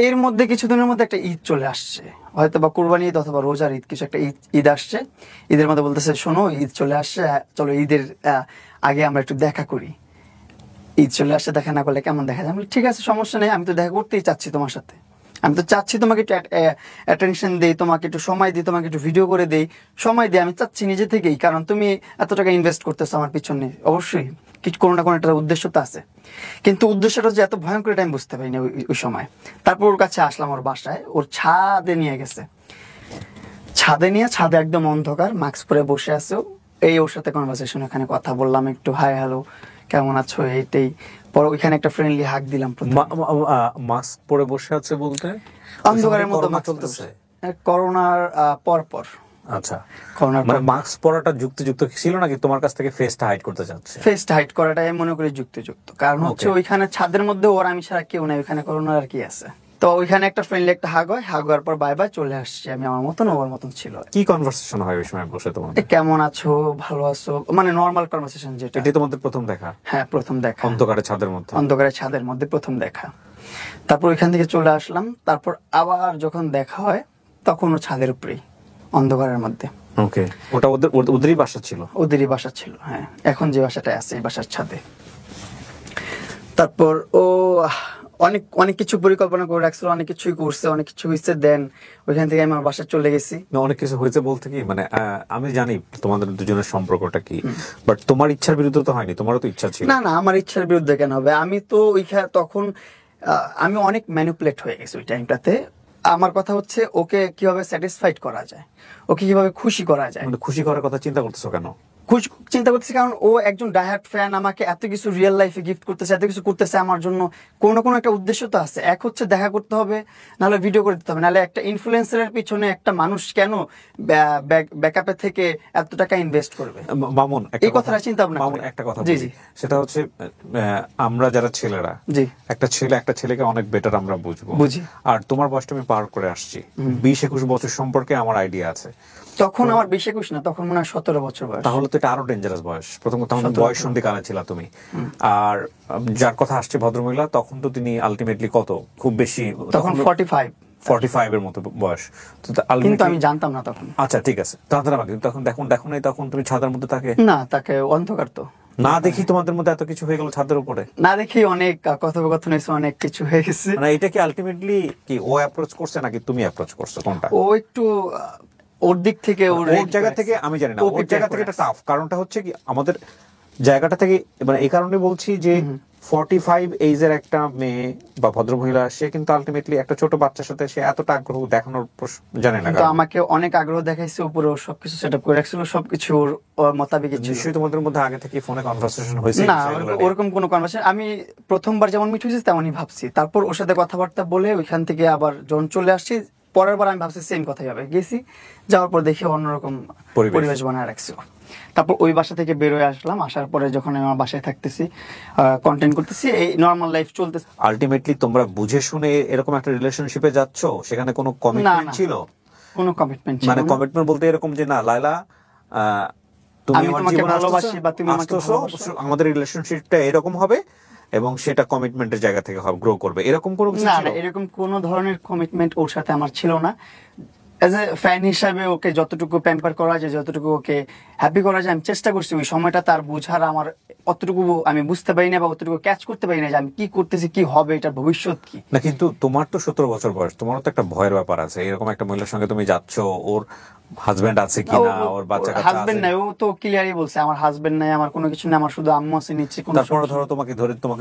এর মধ্যে কিছুদিনের মধ্যে একটা ঈদ চলে আসছে, হয়তো বা কুরবানি ঈদ অথবা রোজার ঈদ, কিছু একটা ঈদ আসছে। ঈদের মধ্যে বলতেছে শোনো ঈদ চলে আসছে, চলো ঈদের আগে আমরা একটু দেখা করি। ঈদ চলে আসছে, দেখা না করলে কেমন দেখা যায়? আমি ঠিক আছে, সমস্যা নেই, আমি তো দেখা করতেই চাচ্ছি তোমার সাথে, আমি তো চাচ্ছি তোমাকে একটু অ্যাটেনশন দেই, তোমাকে একটু সময় দিই, তোমাকে একটু ভিডিও করে দেই, সময় দিই, আমি চাচ্ছি নিজে থেকেই, কারণ তুমি এত টাকা ইনভেস্ট করতেছো আমার পিছনে, অবশ্যই কিছু কোনো না কোনো একটা উদ্দেশ্য তো আছে। কিন্তু উদ্দেশ্যটা যে এত ভয়ঙ্কর এটা আমি বুঝতে পারিনি ওই সময়। তারপর ওর কাছে আসলাম, ওর বাসায়, ওর ছাদে নিয়ে গেছে, ছাদে একদম অন্ধকার, মাস্ক পরে বসে আছে। এই ওর সাথে কনভারসেশন, এখানে কথা বললাম একটু, হাই হ্যালো কেমন আছো এইটাই। পরে ওইখানে একটা ফ্রেন্ডলি হাক দিলাম। মাস্ক পরে বসে আছে বলতে অন্ধকারের মধ্যে চলতেছে করোনার পর। আচ্ছা, মানে মাস্ক পরাটা যুক্ত ছিল নাকি তোমার কাছ থেকে ফেসটা হাইড করতে চাচ্ছে? ফেসটা হাইড করাটাই মনে করি যুক্ত, কারণ হচ্ছে ওইখানে ছাদের মধ্যে ওর আমি ছাড়া কেউ নাই, ওইখানে করোনা আর কি আছে। তো ওইখানে একটা ফ্রেন্ডলি একটা হাগ হয়, হাগ হওয়ার পর বাই বাই চলে আসছি। আমি আমার মতন, ওর মতন ছিল। কি কনভারসেশন হয় ওই সময় বসে তোমাদের? কেমন আছো, ভালো আছো, মানে নরমাল কনভারসেশন যেটা। এটাই তোমাদের প্রথম দেখা? হ্যাঁ, প্রথম দেখা, অন্ধকারে ছাদের মধ্যে প্রথম দেখা। তারপর ওইখান থেকে চলে আসলাম। তারপর আবার যখন দেখা হয় তখন ও ছাদের উপরেই, অন্ধকারের মধ্যে। ওকে, ওটা ওদেরই বাসা ছিল? ওদেরই বাসা ছিল, হ্যাঁ। এখন যে বাসাটা আছে এই বাসার ছাদে। তারপর ও অনেক অনেক কিছু পরিকল্পনা করে রাখছিল, অনেক কিছুই করছে, অনেক কিছু হয়েছে। দেন ওইখান থেকে আমি আমার বাসায় চলে গেছি। অনেক কিছু হয়েছে বলতে কি, মানে আমি জানি তোমাদের দুজনের সম্পর্কটা কি, বাট তোমার ইচ্ছার বিরুদ্ধে তো হয়নি, তোমারও তো ইচ্ছা ছিল। না, আমার ইচ্ছার বিরুদ্ধে কেন হবে? আমি তো তখন আমি অনেক ম্যানিপুলেট হয়ে গেছি ওই টাইমটাতে। আমার কথা হচ্ছে ওকে কিভাবে স্যাটিসফাইড করা যায়, ওকে কিভাবে খুশি করা যায়। মানে খুশি করার কথা চিন্তা করতেছো কেন? চিন্তা করতেছি কারণ ও একজন ডাইহার্ড ফ্যান, আমাকে এত কিছু রিয়েল লাইফে গিফট করতেছে, এত কিছু করতেছে আমার জন্য। কোনো না কোনো একটা উদ্দেশ্য তো আছে। এক হচ্ছে দেখা করতে হবে, নাহলে ভিডিও করে দিতে হবে, নাহলে একটা ইনফ্লুয়েন্সারের পিছনে একটা মানুষ কেন ব্যাকআপে থেকে এত টাকা ইনভেস্ট করবে? মামুন, এই কথাটা চিন্তা ভাবনা মামুন একটা কথা বলি, সেটা হচ্ছে আমরা যারা ছেলেরা, একটা ছেলেকে অনেক বেটার আমরা বুঝি। আর তোমার বয়সটা আমি পার করে আসছি, 20-21 বছর সম্পর্কে আমার আইডিয়া আছে। তখন আমার 20-21 না, তখন মনে হয় 17 বছর বয়স। তাহলে তো এটা আরো ডেঞ্জারাস বয়স। প্রথম কথা, বয়স সন্ধি কালে ছিল তুমি। আর যার কথা আসছে ভদ্রমহিলা, তখন তো তিনি আলটিমেটলি কত, খুব বেশি তখন 45 এর মতো বয়স। কিন্তু আমি জানতাম না তখন। আচ্ছা, ঠিক আছে, তখন দেখো নাই, তখন তুমি ছাদের মধ্যে তাকে অন্ধকার তো না দেখি তোমাদের মধ্যে এত কিছু হয়ে গেল ছাদের উপরে? না দেখি অনেক কথোপকথন হয়েছে, অনেক কিছু হয়ে গেছে। মানে এটা কি আলটিমেটলি কি ও অ্যাপ্রোচ করছে নাকি তুমি অ্যাপ্রোচ করছো, কোনটা? ও একটু ওর দিক থেকে, ওর জায়গা থেকে, আমি জানি না, ওর জায়গা থেকে এটা টাফ। কারণটা হচ্ছে কি, আমাদের জায়গাটা থেকে, মানে এই কারণে বলছি যে 45 এইজের একটা মেয়ে বা ভদ্রমহিলা, সে কিন্তু আলটিমেটলি একটা ছোট বাচ্চার সাথে সে এতটা আগ্রহ দেখানোর জানে না। কিন্তু আমাকে অনেক আগ্রহ দেখাইছে, উপরে সবকিছু সেটআপ করে রাখছিল, সবকিছু ওর মোতাবেক ছিল। নিশ্চয়ই তোমাদের মধ্যে আগে থেকে ফোনে কনভারসেশন হয়েছে? না, ওরকম কোনো কনভারসেশন, আমি প্রথমবার যেমন মিট হয়েছে তেমনই ভাবছি। তারপর ওর সাথে কথাবার্তা বলে ওইখান থেকে আবার যখন চলে আসছি, পরের বার আমি ভাবছি সেম কথাই হবে। গেছি, যাওয়ার পর দেখি অন্যরকম পরিবেশ বানায় রাখছি। তারপর ওই বাসা থেকে বের হয়ে আসলাম। আসার পরে যখন আমি আমার বাসায় থাকতেছি, কন্টেন্ট করতেছি, এই নরমাল লাইফ চলতেছে। আলটিমেটলি তোমরা বুঝে শুনে এরকম একটা রিলেশনশিপে যাচ্ছ, সেখানে কোনো কমিটমেন্ট ছিল? কোনো কমিটমেন্ট ছিল মানে কমিটমেন্ট বলতে এরকম যে, না লায়লা তুমি আমার জীবনে ভালোবাসি বা তুমি আমাকে ভালোবাসো, আমাদের রিলেশনশিপটা এরকম হবে এবং সেটা কমিটমেন্টের জায়গা থেকে হবে, গ্রো করবে, এরকম কোনো কিছু ছিল? না, এরকম কোনো ধরনের কমিটমেন্ট ওর সাথে আমার ছিল না। এজ এ ফ্যান হিসাবে ওকে যতটুকু প্যাম্পার করা যায়, যতটুকু ওকে হ্যাপি করা যায়, আমি চেষ্টা করছি। ওই সময়টা তার বুঝার আমার অতটুকু আমি বুঝতে পারি না, বা অতটুকু ক্যাচ করতে পারি না যে আমি কি করতেছি, কি হবে, এটার ভবিষ্যৎ কি। না, কিন্তু তোমার তো 17 বছর বয়স, তোমারও তো একটা ভয়ের ব্যাপার আছে। এরকম একটা মহিলার সঙ্গে তুমি যাচ্ছ, ওর হাজবেন্ড আছে কিনা, ওর বাচ্চা কাচ্চা আছে? হাজবেন্ড নাই, ও তো ক্লিয়ারই বলছে আমার হাজবেন্ড নাই, আমার কোনো কিছু নাই, আমার শুধু আম্মু আছে নিচে। তারপরে ধরো তোমাকে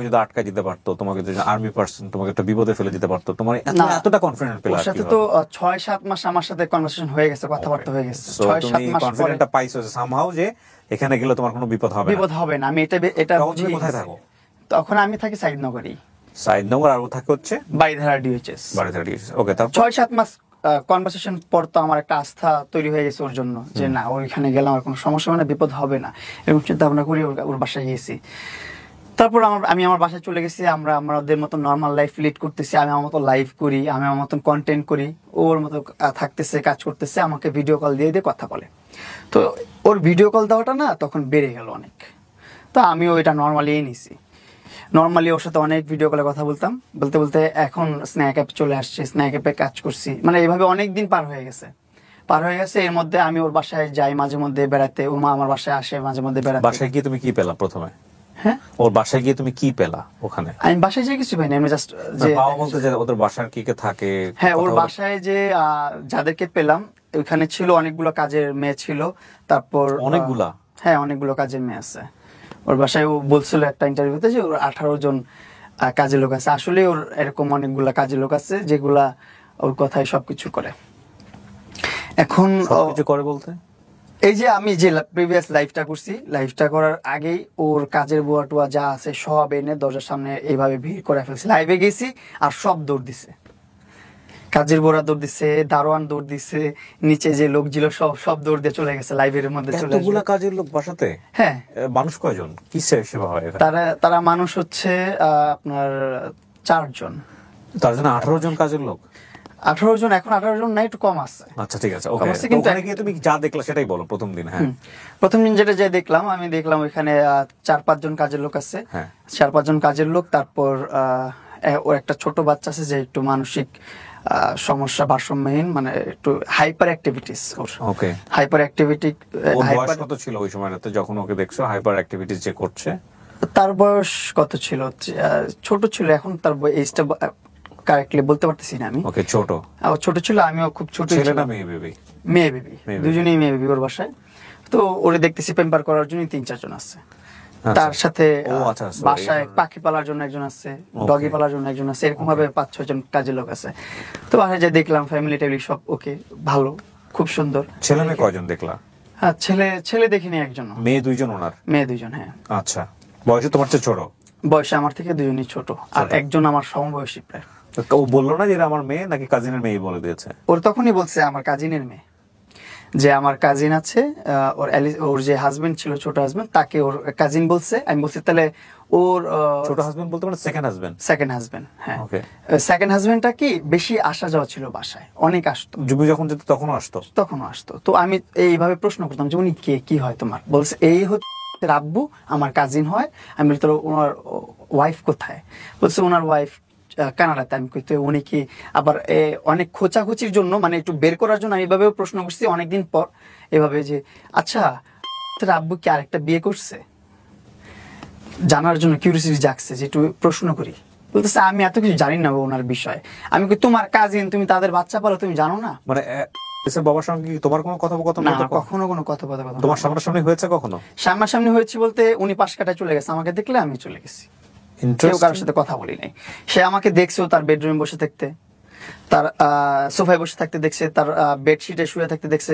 যদি আটকায় দিতে পারতো, তোমাকে যদি আর্মি পার্সন তোমাকে একটা বিপদে ফেলে দিতে পারতো, তোমার এতটা কনফিডেন্ট পেলে? ওর সাথে তো 6-7 মাস আমার সাথে কনভারসেশন হয়ে গেছে, কথাবার্তা হয়ে গেছে। 6-7 মাস কনফিডেন্টটা পাইছো সামহাউ যে এখানে গেলে তোমার কোনো বিপদ হবে না। আমি এটা বুঝি। কোথায় থাকো তখন? আমি থাকি সাইদনগরেই। সাইদনগর। আর ও থাকে হচ্ছে বাড়িধারা ডিএইচএস। ওকে। তারপর 6-7 মাস কনভারসেশন পর তো আমার একটা আস্থা তৈরি হয়ে গেছে ওর জন্য, যে না, ওইখানে গেলে আমার কোনো সমস্যা হবে না, বিপদ হবে না, এরকম চিন্তা ভাবনা করি ওর বাসায় গিয়েছি। তারপর আমি আমার বাসায় চলে গেছি। আমরা আমাদের মতো নর্মাল লাইফ লিড করতেছি। আমি আমার মতো লাইভ করি, আমি আমার মতন কন্টেন্ট করি, ওর মতো থাকতেছে, কাজ করতেছে, আমাকে ভিডিও কল দিয়ে কথা বলে। তো ওর ভিডিও কল দেওয়াটা না তখন বেড়ে গেল অনেক, তো আমিও এটা নর্মালি নিছি। নর্মালি ওর সাথে অনেক ভিডিও কলে কথা বলতাম, বলতে বলতে এখন স্ন্যাক অ্যাপ চলে আসছে, স্ন্যাক অ্যাপে কাজ করছি, মানে এইভাবে অনেক দিন পার হয়ে গেছে। এর মধ্যে আমি ওর বাসায় যাই মাঝে মধ্যে বেড়াতে, ওর মা আমার বাসায় আসে মাঝে মধ্যে বেড়াতে। বাসায় গিয়ে তুমি কি পেলা প্রথমে? হ্যাঁ, ওর বাসায় গিয়ে তুমি কি পেলা ওখানে? আমি বাসায় যাই কিছু পাইনি, আমি জাস্ট যে পাওয়া বলতে যে ওদের বাসার কি কে থাকে? হ্যাঁ, ওর বাসায় যে যাদেরকে পেলাম ওইখানে ছিল অনেকগুলো কাজের মেয়ে ছিল, তারপর অনেকগুলা? হ্যাঁ, অনেকগুলো কাজের মেয়ে আছে ওর বাসায়। ও বলছিল একটা ইন্টারভিউতে যে ওর 18 জন কাজের লোক আছে। আসলে ওর এরকম অনেকগুলা কাজের লোক আছে যেগুলা ওর কথায় সবকিছু করে। এখন সবকিছু করে বলতে এই যে আমি যে প্রিভিয়াস লাইফটা করছি, লাইফটা করার আগেই ওর কাজের বুয়া টুয়া যা আছে সব এনে দরজার সামনে এইভাবে ভিড় করে ফেলছে। লাইভে গেছি আর সব দৌড় দিছে, কাজের বোরা দৌড় দিছে, দারোয়ান দৌড় দিছে, নিচে যে লোক ছিল সব সব দৌড় দিয়ে চলে গেছে লাইভের মধ্যে চলে আসবে। এতগুলা কাজের লোক বাসাতে? হ্যাঁ। মানুষ কয়জন, কি সেবা হয় এখানে? তারা মানুষ হচ্ছে আপনার 4 জন। তার জন্য 18 জন কাজের লোক? 18 জন, এখন 18 জন নাই, একটু কম আছে। আচ্ছা ঠিক আছে, ওকে। কিন্তু ওখানে গিয়ে তুমি যা দেখলা সেটাই বলো প্রথম দিন। হ্যাঁ, প্রথম দিন যেটা যে দেখলাম, আমি দেখলাম ওইখানে 4-5 জন কাজের লোক আছে। হ্যাঁ, 4-5 জন কাজের লোক। তারপর ওর একটা ছোট বাচ্চা আছে যে একটু মানসিক সমস্যা, ভারসাম্যহীন, মানে একটু হাইপার অ্যাক্টিভিটিস ওর। ওকে। Hyper activity. ওর বয়স কত ছিল ওই সময়টাতে যখন ওকে দেখছো হাইপার অ্যাক্টিভিটিস যে করছে? তার বয়স কত ছিল? ছোট ছিল। এখন তার এইজটা কারেক্টলি বলতে পারতেছি না আমি। ওকে, ছোট। ছোট ছিল, আমিও খুব ছোট ছেলে ছিলাম। না মেয়ে বেবি? মেয়ে বেবি, দুজনেই মেয়ে বেবি ওর বাসায়। তো ওরে দেখতেছি পেম্পার করার জন্য 3-4 জন আছে। তার সাথে বাসায় পাখি পালার জন্য একজন আছে, ডগি পালার জন্য একজন আছে, এরকম ভাবে 5-6 জন কাজের লোক আছে। তো বাসায় যে দেখলাম ফ্যামিলি টেবিল সব ওকে, ভালো, খুব সুন্দর। ছেলে মেয়ে কয়জন দেখলা? হ্যাঁ, ছেলে দেখিনি একজন। মেয়ে 2 জন ওনার? মেয়ে 2 জন, হ্যাঁ। আচ্ছা, বয়সে তোমার চেয়ে ছোট? বয়সে আমার থেকে 2 জনই ছোট, আর একজন আমার সমবয়সী প্রায়। ও বললো না যে এটা আমার মেয়ে, নাকি কাজিনের মেয়ে বলে দিয়েছে? ওর তখনই বলছে আমার কাজিনের মেয়ে, যে আমার কাজিন আছে, ওর যে হাজবেন্ড ছিল, ছোট হাজবেন্ড, তাকে ওর কাজিন বলছে। আমি বলছি তাহলে ওর ছোট হাজবেন্ড বলতে মানে সেকেন্ড হাজবেন্ড? সেকেন্ড হাজবেন্ড, হ্যাঁ। ওকে। সেকেন্ড হাজবেন্ডটা কি বেশি আসা যাওয়া ছিল বাসায়, অনেক আসতো। জুমি যখন যেত তখনও আসতো। তো আমি এইভাবে প্রশ্ন করতাম যে উনি কে, কি হয় তোমার? বলছে এই হচ্ছে রাব্বু, আমার কাজিন হয়। আমি বলি তোর ওনার ওয়াইফ কোথায়? বলছে ওনার ওয়াইফ কানাডাতে। আমি কইতে উনি কি আবার অনেক খোঁচাখুচির জন্য, মানে একটু বের করার জন্য আমি এভাবেও প্রশ্ন করছি অনেকদিন পর, এভাবে যে আচ্ছা তোর আব্বু কি আরেকটা বিয়ে করছে, জানার জন্য কিউরিওসিটি জাগছে যে একটু প্রশ্ন করি। বলতেছে আমি এত কিছু জানি না ওনার বিষয়ে। আমি কই তোমার কাজিন, তুমি তাদের বাচ্চা পালো, তুমি জানো না? মানে বাবার সঙ্গে কি তোমার কোনো কথোপকথন? না, কখনো কোনো কথোপকথন। তোমার সামনাসামনি হয়েছে কখনো? সামনাসামনি হয়েছে বলতে উনি পাশ কাটায় চলে গেছে, আমাকে দেখলে আমি চলে গেছি, কেউ কারোর সাথে কথা বলি নাই। সে আমাকে দেখছে তার বেডরুমে বসে থাকতে, তার সোফায় বসে থাকতে দেখছে, তার বেডশিটে শুয়ে থাকতে দেখছে,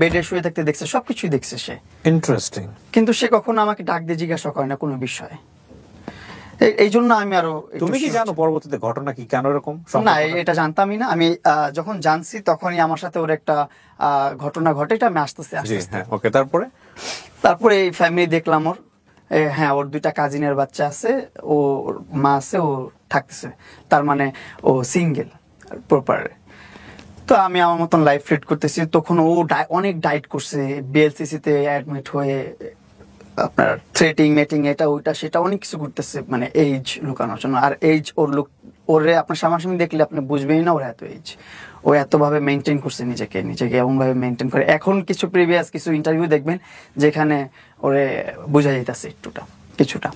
বেডে শুয়ে থাকতে দেখছে, সবকিছুই দেখছে সে। ইন্টারেস্টিং। কিন্তু সে কখনো আমাকে ডাক দিয়ে জিজ্ঞাসা করে না কোনো বিষয়ে। এই জন্য আমি আরো। তুমি কি জানো পরবর্তীতে ঘটনা কি, কেন এরকম? না, এটা জানতামই না। আমি যখন জানছি তখনই আমার সাথে ওর একটা ঘটনা ঘটে, এটা আমি আস্তে আস্তে। ওকে, তারপরে এই ফ্যামিলি দেখলাম ওর। হ্যাঁ, ওর 2টা কাজিনের বাচ্চা আছে, ওর মা আছে, ও থাকতেছে, তার মানে ও সিঙ্গেল প্রপার। তো আমি আমার মতন লাইফ লিড করতেছি। তখন ও অনেক ডায়েট করছে, বিএলসিসি তে অ্যাডমিট হয়ে আপনার থ্রেটিং মেটিং এটা ওইটা সেটা অনেক কিছু করতেছে, মানে এইজ লুকানোর জন্য। আর এইজ ওরে আপনার সামনাসামনি দেখলে আপনি বুঝবেনই না ওর এত এইজ। ও এতভাবে মেনটেন করছে নিজেকে এমন ভাবে মেনটেন করে। এখন কিছু প্রিভিয়াস কিছু ইন্টারভিউ দেখবেন যেখানে ওরে বোঝা যাইতেছে কিছুটা।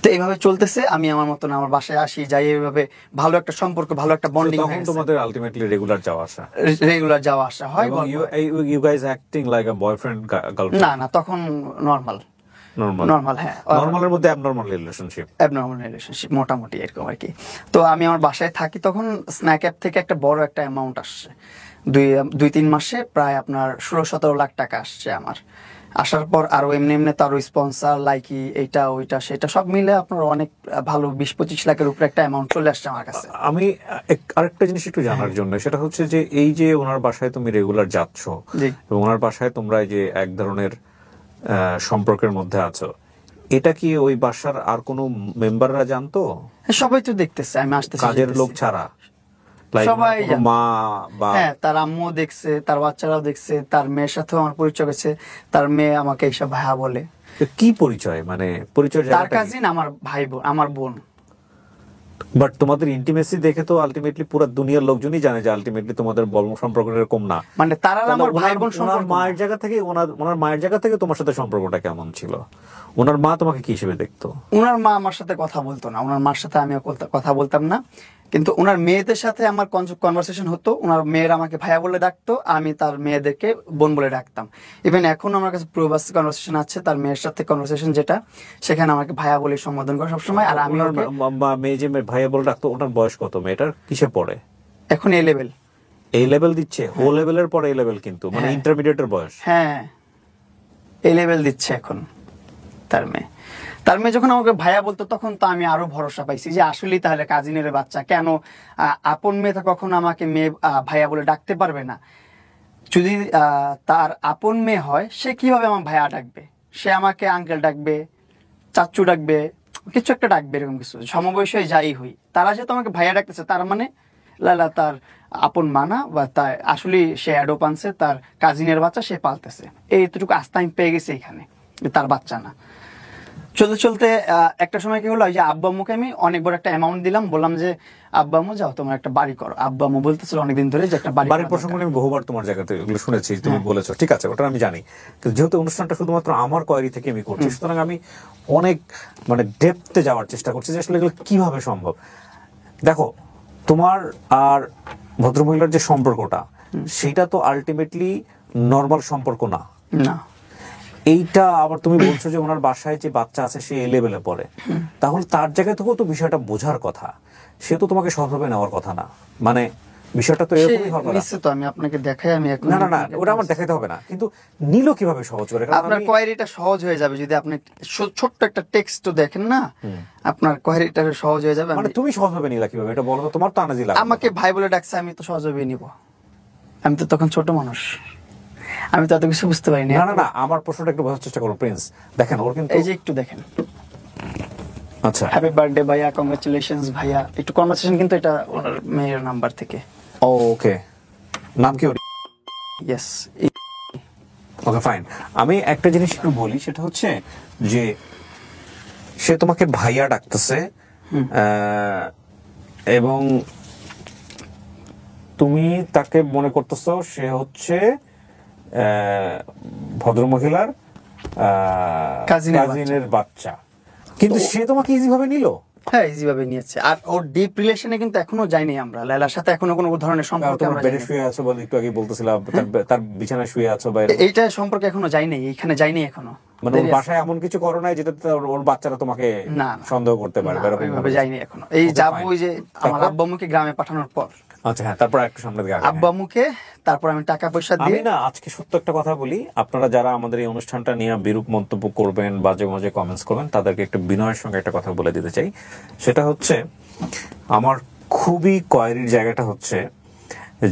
তো এইভাবে চলতেছে। আমি আমার মতন আমার বাসায় আসি যাই, এইভাবে ভালো একটা সম্পর্ক, ভালো একটা বন্ডিং। তখন তোমাদের আলটিমেটলি রেগুলার যাওয়া আসা হয়। You guys acting like a boyfriend girlfriend? না, তখন নরমাল। হ্যাঁ, নরমালের মধ্যে অ্যাবনরমাল রিলেশনশিপ মোটামুটি এরকম আর কি। তো আমি আমার বাসায় থাকি তখন। স্ন্যাক অ্যাপ থেকে একটা বড় একটা অ্যামাউন্ট আসছে 2-3 মাসে, প্রায় আপনার 16-17 লাখ টাকা আসছে আমার। আসার পর আরো এমনি তারও স্পন্সর লাইকি এইটা ওইটা সেটা সব মিলে আপনার অনেক ভালো 20-25 লাখের উপরে একটা অ্যামাউন্ট চলে আসছে আমার কাছে। আমি আরেকটা জিনিস একটু জানার জন্য, সেটা হচ্ছে যে এই যে ওনার বাসায় তুমি রেগুলার যাচ্ছ এবং ওনার বাসায় তোমরা যে এক ধরনের সম্পর্কের মধ্যে আছো, এটা কি ওই বাসার আর কোনো মেম্বাররা জানতো? সবাই তো দেখতেছে আমি আসতেছি, কাজের লোক ছাড়া সবাই। মা বা হ্যাঁ, তার আম্মু দেখছে, তার বাচ্চারাও দেখছে, তার মেয়ের সাথেও আমার পরিচয় হয়েছে। তার মেয়ে আমাকে এইসব ভাইয়া বলে। তো কি পরিচয়, মানে পরিচয় তার কাজিন, আমার ভাই বোন, আমার বোন। বাট তোমাদের ইন্টিমেসি দেখে তো আলটিমেটলি পুরো দুনিয়ার লোকজনই জানে যে আলটিমেটলি তোমাদের সম্পর্ক এরকম না। মানে তারা আমার ভাই বোন ওনার সম্পর্ক। মায়ের জায়গা থেকে ওনার মায়ের জায়গা থেকে তোমার সাথে সম্পর্কটা কেমন ছিল? ওনার মা তোমাকে কি হিসেবে দেখতো? ওনার মা আমার সাথে কথা বলতো না, ওনার মার সাথে আমিও কথা বলতাম না, কিন্তু ওনার মেয়েদের সাথে আমার কনভারসেশন হতো। ওনার মেয়েরা আমাকে ভাইয়া বলে ডাকতো, আমি তার মেয়েদেরকে বোন বলে ডাকতাম। ইভেন এখন আমার কাছে প্রবাসী কনভারসেশন আছে, তার মেয়ের সাথে কনভারসেশন যেটা, সেখানে আমাকে ভাইয়া বলে সম্বোধন করে সবসময়। আর আমি মেয়ে যে ভাইয়া বলে ডাকতো, ওনার বয়স কত? মেয়েটার কিসে পড়ে এখন এ লেভেল। এই লেভেল দিচ্ছে? ও লেভেলের পরে এই লেভেল, কিন্তু মানে ইন্টারমিডিয়েটের বয়স। হ্যাঁ, এই লেভেল দিচ্ছে এখন তার মেয়ে। তার মেয়ে যখন আমাকে ভাইয়া বলতো, তখন তো আমি আরো ভরসা পাইছি যে আসলেই তাহলে কাজিনের বাচ্চা, কেন আপন মেয়ে তো কখনো আমাকে মেয়ে ভাইয়া বলে ডাকতে পারবে না। যদি তার আপন মেয়ে হয়, সে কিভাবে আমার ভাইয়া ডাকবে? সে আমাকে আঙ্কেল ডাকবে, চাচু ডাকবে, কিছু একটা ডাকবে, এরকম কিছু। সমবয়সী যাই হই, তারা যেহেতু আমাকে ভাইয়া ডাকতেছে, তার মানে লালা তার আপন মানা, বা তার আসলে সে অ্যাডোপ আনছে, তার কাজিনের বাচ্চা সে পালতেছে। এইটুকু আস্থা আমি পেয়ে গেছি এখানে, তার বাচ্চা না। চলতে চলতে একটা সময় কি হলো, যে আব্বা আম্মুকে আমি অনেক বড় একটা অ্যামাউন্ট দিলাম, বললাম যে আব্বা আম্মু যাও তোমার একটা বাড়ি করো। আব্বা আম্মু বলতেছিল অনেকদিন ধরে যে একটা বাড়ির প্রসঙ্গ আমি বহুবার তোমার জায়গাতে এগুলো শুনেছি, তুমি বলেছো, ঠিক আছে, ওটা আমি জানি। কিন্তু যেহেতু অনুষ্ঠানটা শুধুমাত্র আমার কোয়ারি থেকে আমি করছি, সুতরাং আমি অনেক মানে ডেপথে যাওয়ার চেষ্টা করছি যে আসলে এগুলো কিভাবে সম্ভব। দেখো, তোমার আর ভদ্রমহিলার যে সম্পর্কটা, সেটা তো আলটিমেটলি নর্মাল সম্পর্ক না। না, এইটা আবার তুমি বলছো যে ওনার বাসায় যে বাচ্চা আছে সে এ লেভেলে পড়ে, তাহলে তার জায়গা থেকেও তো বিষয়টা বোঝার কথা। সে তো তোমাকে সহজভাবে নেওয়ার কথা না, মানে বিষয়টা তো এরকমই হওয়ার কথা। নিশ্চিত আমি আপনাকে দেখাই, আমি এখন না না না, ওটা আমার দেখাতে হবে না, কিন্তু নিল কিভাবে সহজ করে? কারণ আপনার কোয়ারিটা সহজ হয়ে যাবে যদি আপনি ছোট্ট একটা টেক্সট দেখেন না, আপনার কোয়ারিটা সহজ হয়ে যাবে। মানে তুমি সহজভাবে নিলা কিভাবে, এটা বলো তো। তোমার তো আনাজি লাগে। আমাকে ভাই বলে ডাকছে, আমি তো সহজভাবে নিব। আমি তো তখন ছোট মানুষ, আমি তো এত কিছু বুঝতে পারিনি। না না না, আমার প্রশ্নটা একটু বোঝার চেষ্টা করো প্রিন্স। দেখেন, ওর কিন্তু এই যে একটু দেখেন, আচ্ছা, হ্যাপি বার্থডে ভাইয়া, কংগ্রাচুলেশনস ভাইয়া, একটু কনভারসেশন, কিন্তু এটা ওনার মেয়ের নাম্বার থেকে। ওকে, নাম কি ওর? ইয়েস। ওকে, ফাইন। আমি একটা জিনিস একটু বলি, সেটা হচ্ছে যে সে তোমাকে ভাইয়া ডাকতেছে, এবং তুমি তাকে মনে করতেছো সে হচ্ছে ভদ্রমহিলার কাজিনের বাচ্চা, কিন্তু সে তোমাকে ইজি ভাবে নিল। হ্যাঁ, ইজি ভাবে নিয়েছে। আর ওর ডিপ রিলেশনে কিন্তু এখনো যাইনি আমরা, লাইলার সাথে এখনো কোনো ধরনের সম্পর্ক আমরা বেডে শুয়ে আছো বলে একটু আগে বলতেছিলাম, তার বিছানায় শুয়ে আছো, বা এইটা সম্পর্কে এখনো যাইনি, এখানে যাইনি এখনো। মানে ওর বাসায় এমন কিছু করো নাই যেটাতে ওর বাচ্চারা তোমাকে না সন্দেহ করতে পারে, এরকম ভাবে যাইনি এখনো। এই যাবো ওই যে আমার আব্বা আম্মুকে গ্রামে পাঠানোর পর। আচ্ছা, হ্যাঁ, তারপর একটু সামনে দিকে আব্বা আম্মুকে, তারপর আমি টাকা পয়সা দিয়ে। আমি না আজকে সত্য একটা কথা বলি, আপনারা যারা আমাদের এই অনুষ্ঠানটা নিয়ে বিরূপ মন্তব্য করবেন, বাজে বাজে কমেন্টস করবেন, তাদেরকে একটু বিনয়ের সঙ্গে একটা কথা বলে দিতে চাই। সেটা হচ্ছে, আমার খুবই কোয়ারির জায়গাটা হচ্ছে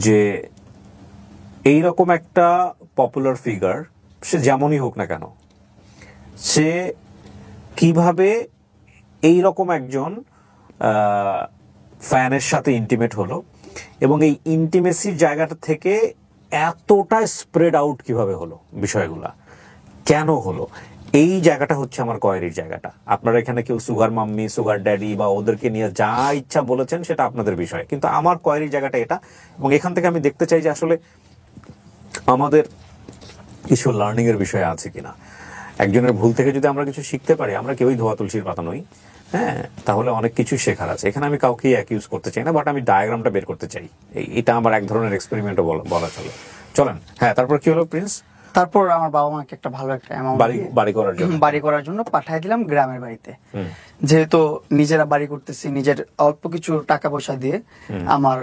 যে এইরকম একটা পপুলার ফিগার, সে যেমনই হোক না কেন, সে কিভাবে এইরকম একজন ফ্যানের সাথে ইন্টিমেট হলো, এবং এই ইন্টিমেসির জায়গাটা থেকে এতটা স্প্রেড আউট কিভাবে হলো, বিষয়গুলা কেন হলো, এই জায়গাটা হচ্ছে আমার কোয়ারির জায়গাটা। আপনারা এখানে কেউ সুগার মাম্মি, সুগার ড্যাডি বা ওদেরকে নিয়ে যা ইচ্ছা বলেছেন, সেটা আপনাদের বিষয়, কিন্তু আমার কোয়ারির জায়গাটা এটা। এবং এখান থেকে আমি দেখতে চাই যে আসলে আমাদের কিছু লার্নিং এর বিষয় আছে কিনা। একজনের ভুল থেকে যদি আমরা কিছু শিখতে পারি, আমরা কেউই ধোয়া তুলসীর পাতা নই, হ্যাঁ, তাহলে অনেক কিছু শেখার আছে। এখানে আমি কাউকে অ্যাকিউজ করতে চাই না, বাট আমি ডায়াগ্রামটা বের করতে চাই। এটা আমার এক ধরনের এক্সপেরিমেন্টও বলা চলে। চলেন, হ্যাঁ, তারপর কি হলো প্রিন্স? তারপর আমার বাবা মাকে একটা ভালো একটা অ্যামাউন্ট বাড়ি করার জন্য পাঠিয়ে দিলাম গ্রামের বাড়িতে। যেহেতু নিজেরা বাড়ি করতেছি, নিজের অল্প কিছু টাকা পয়সা দিয়ে, আমার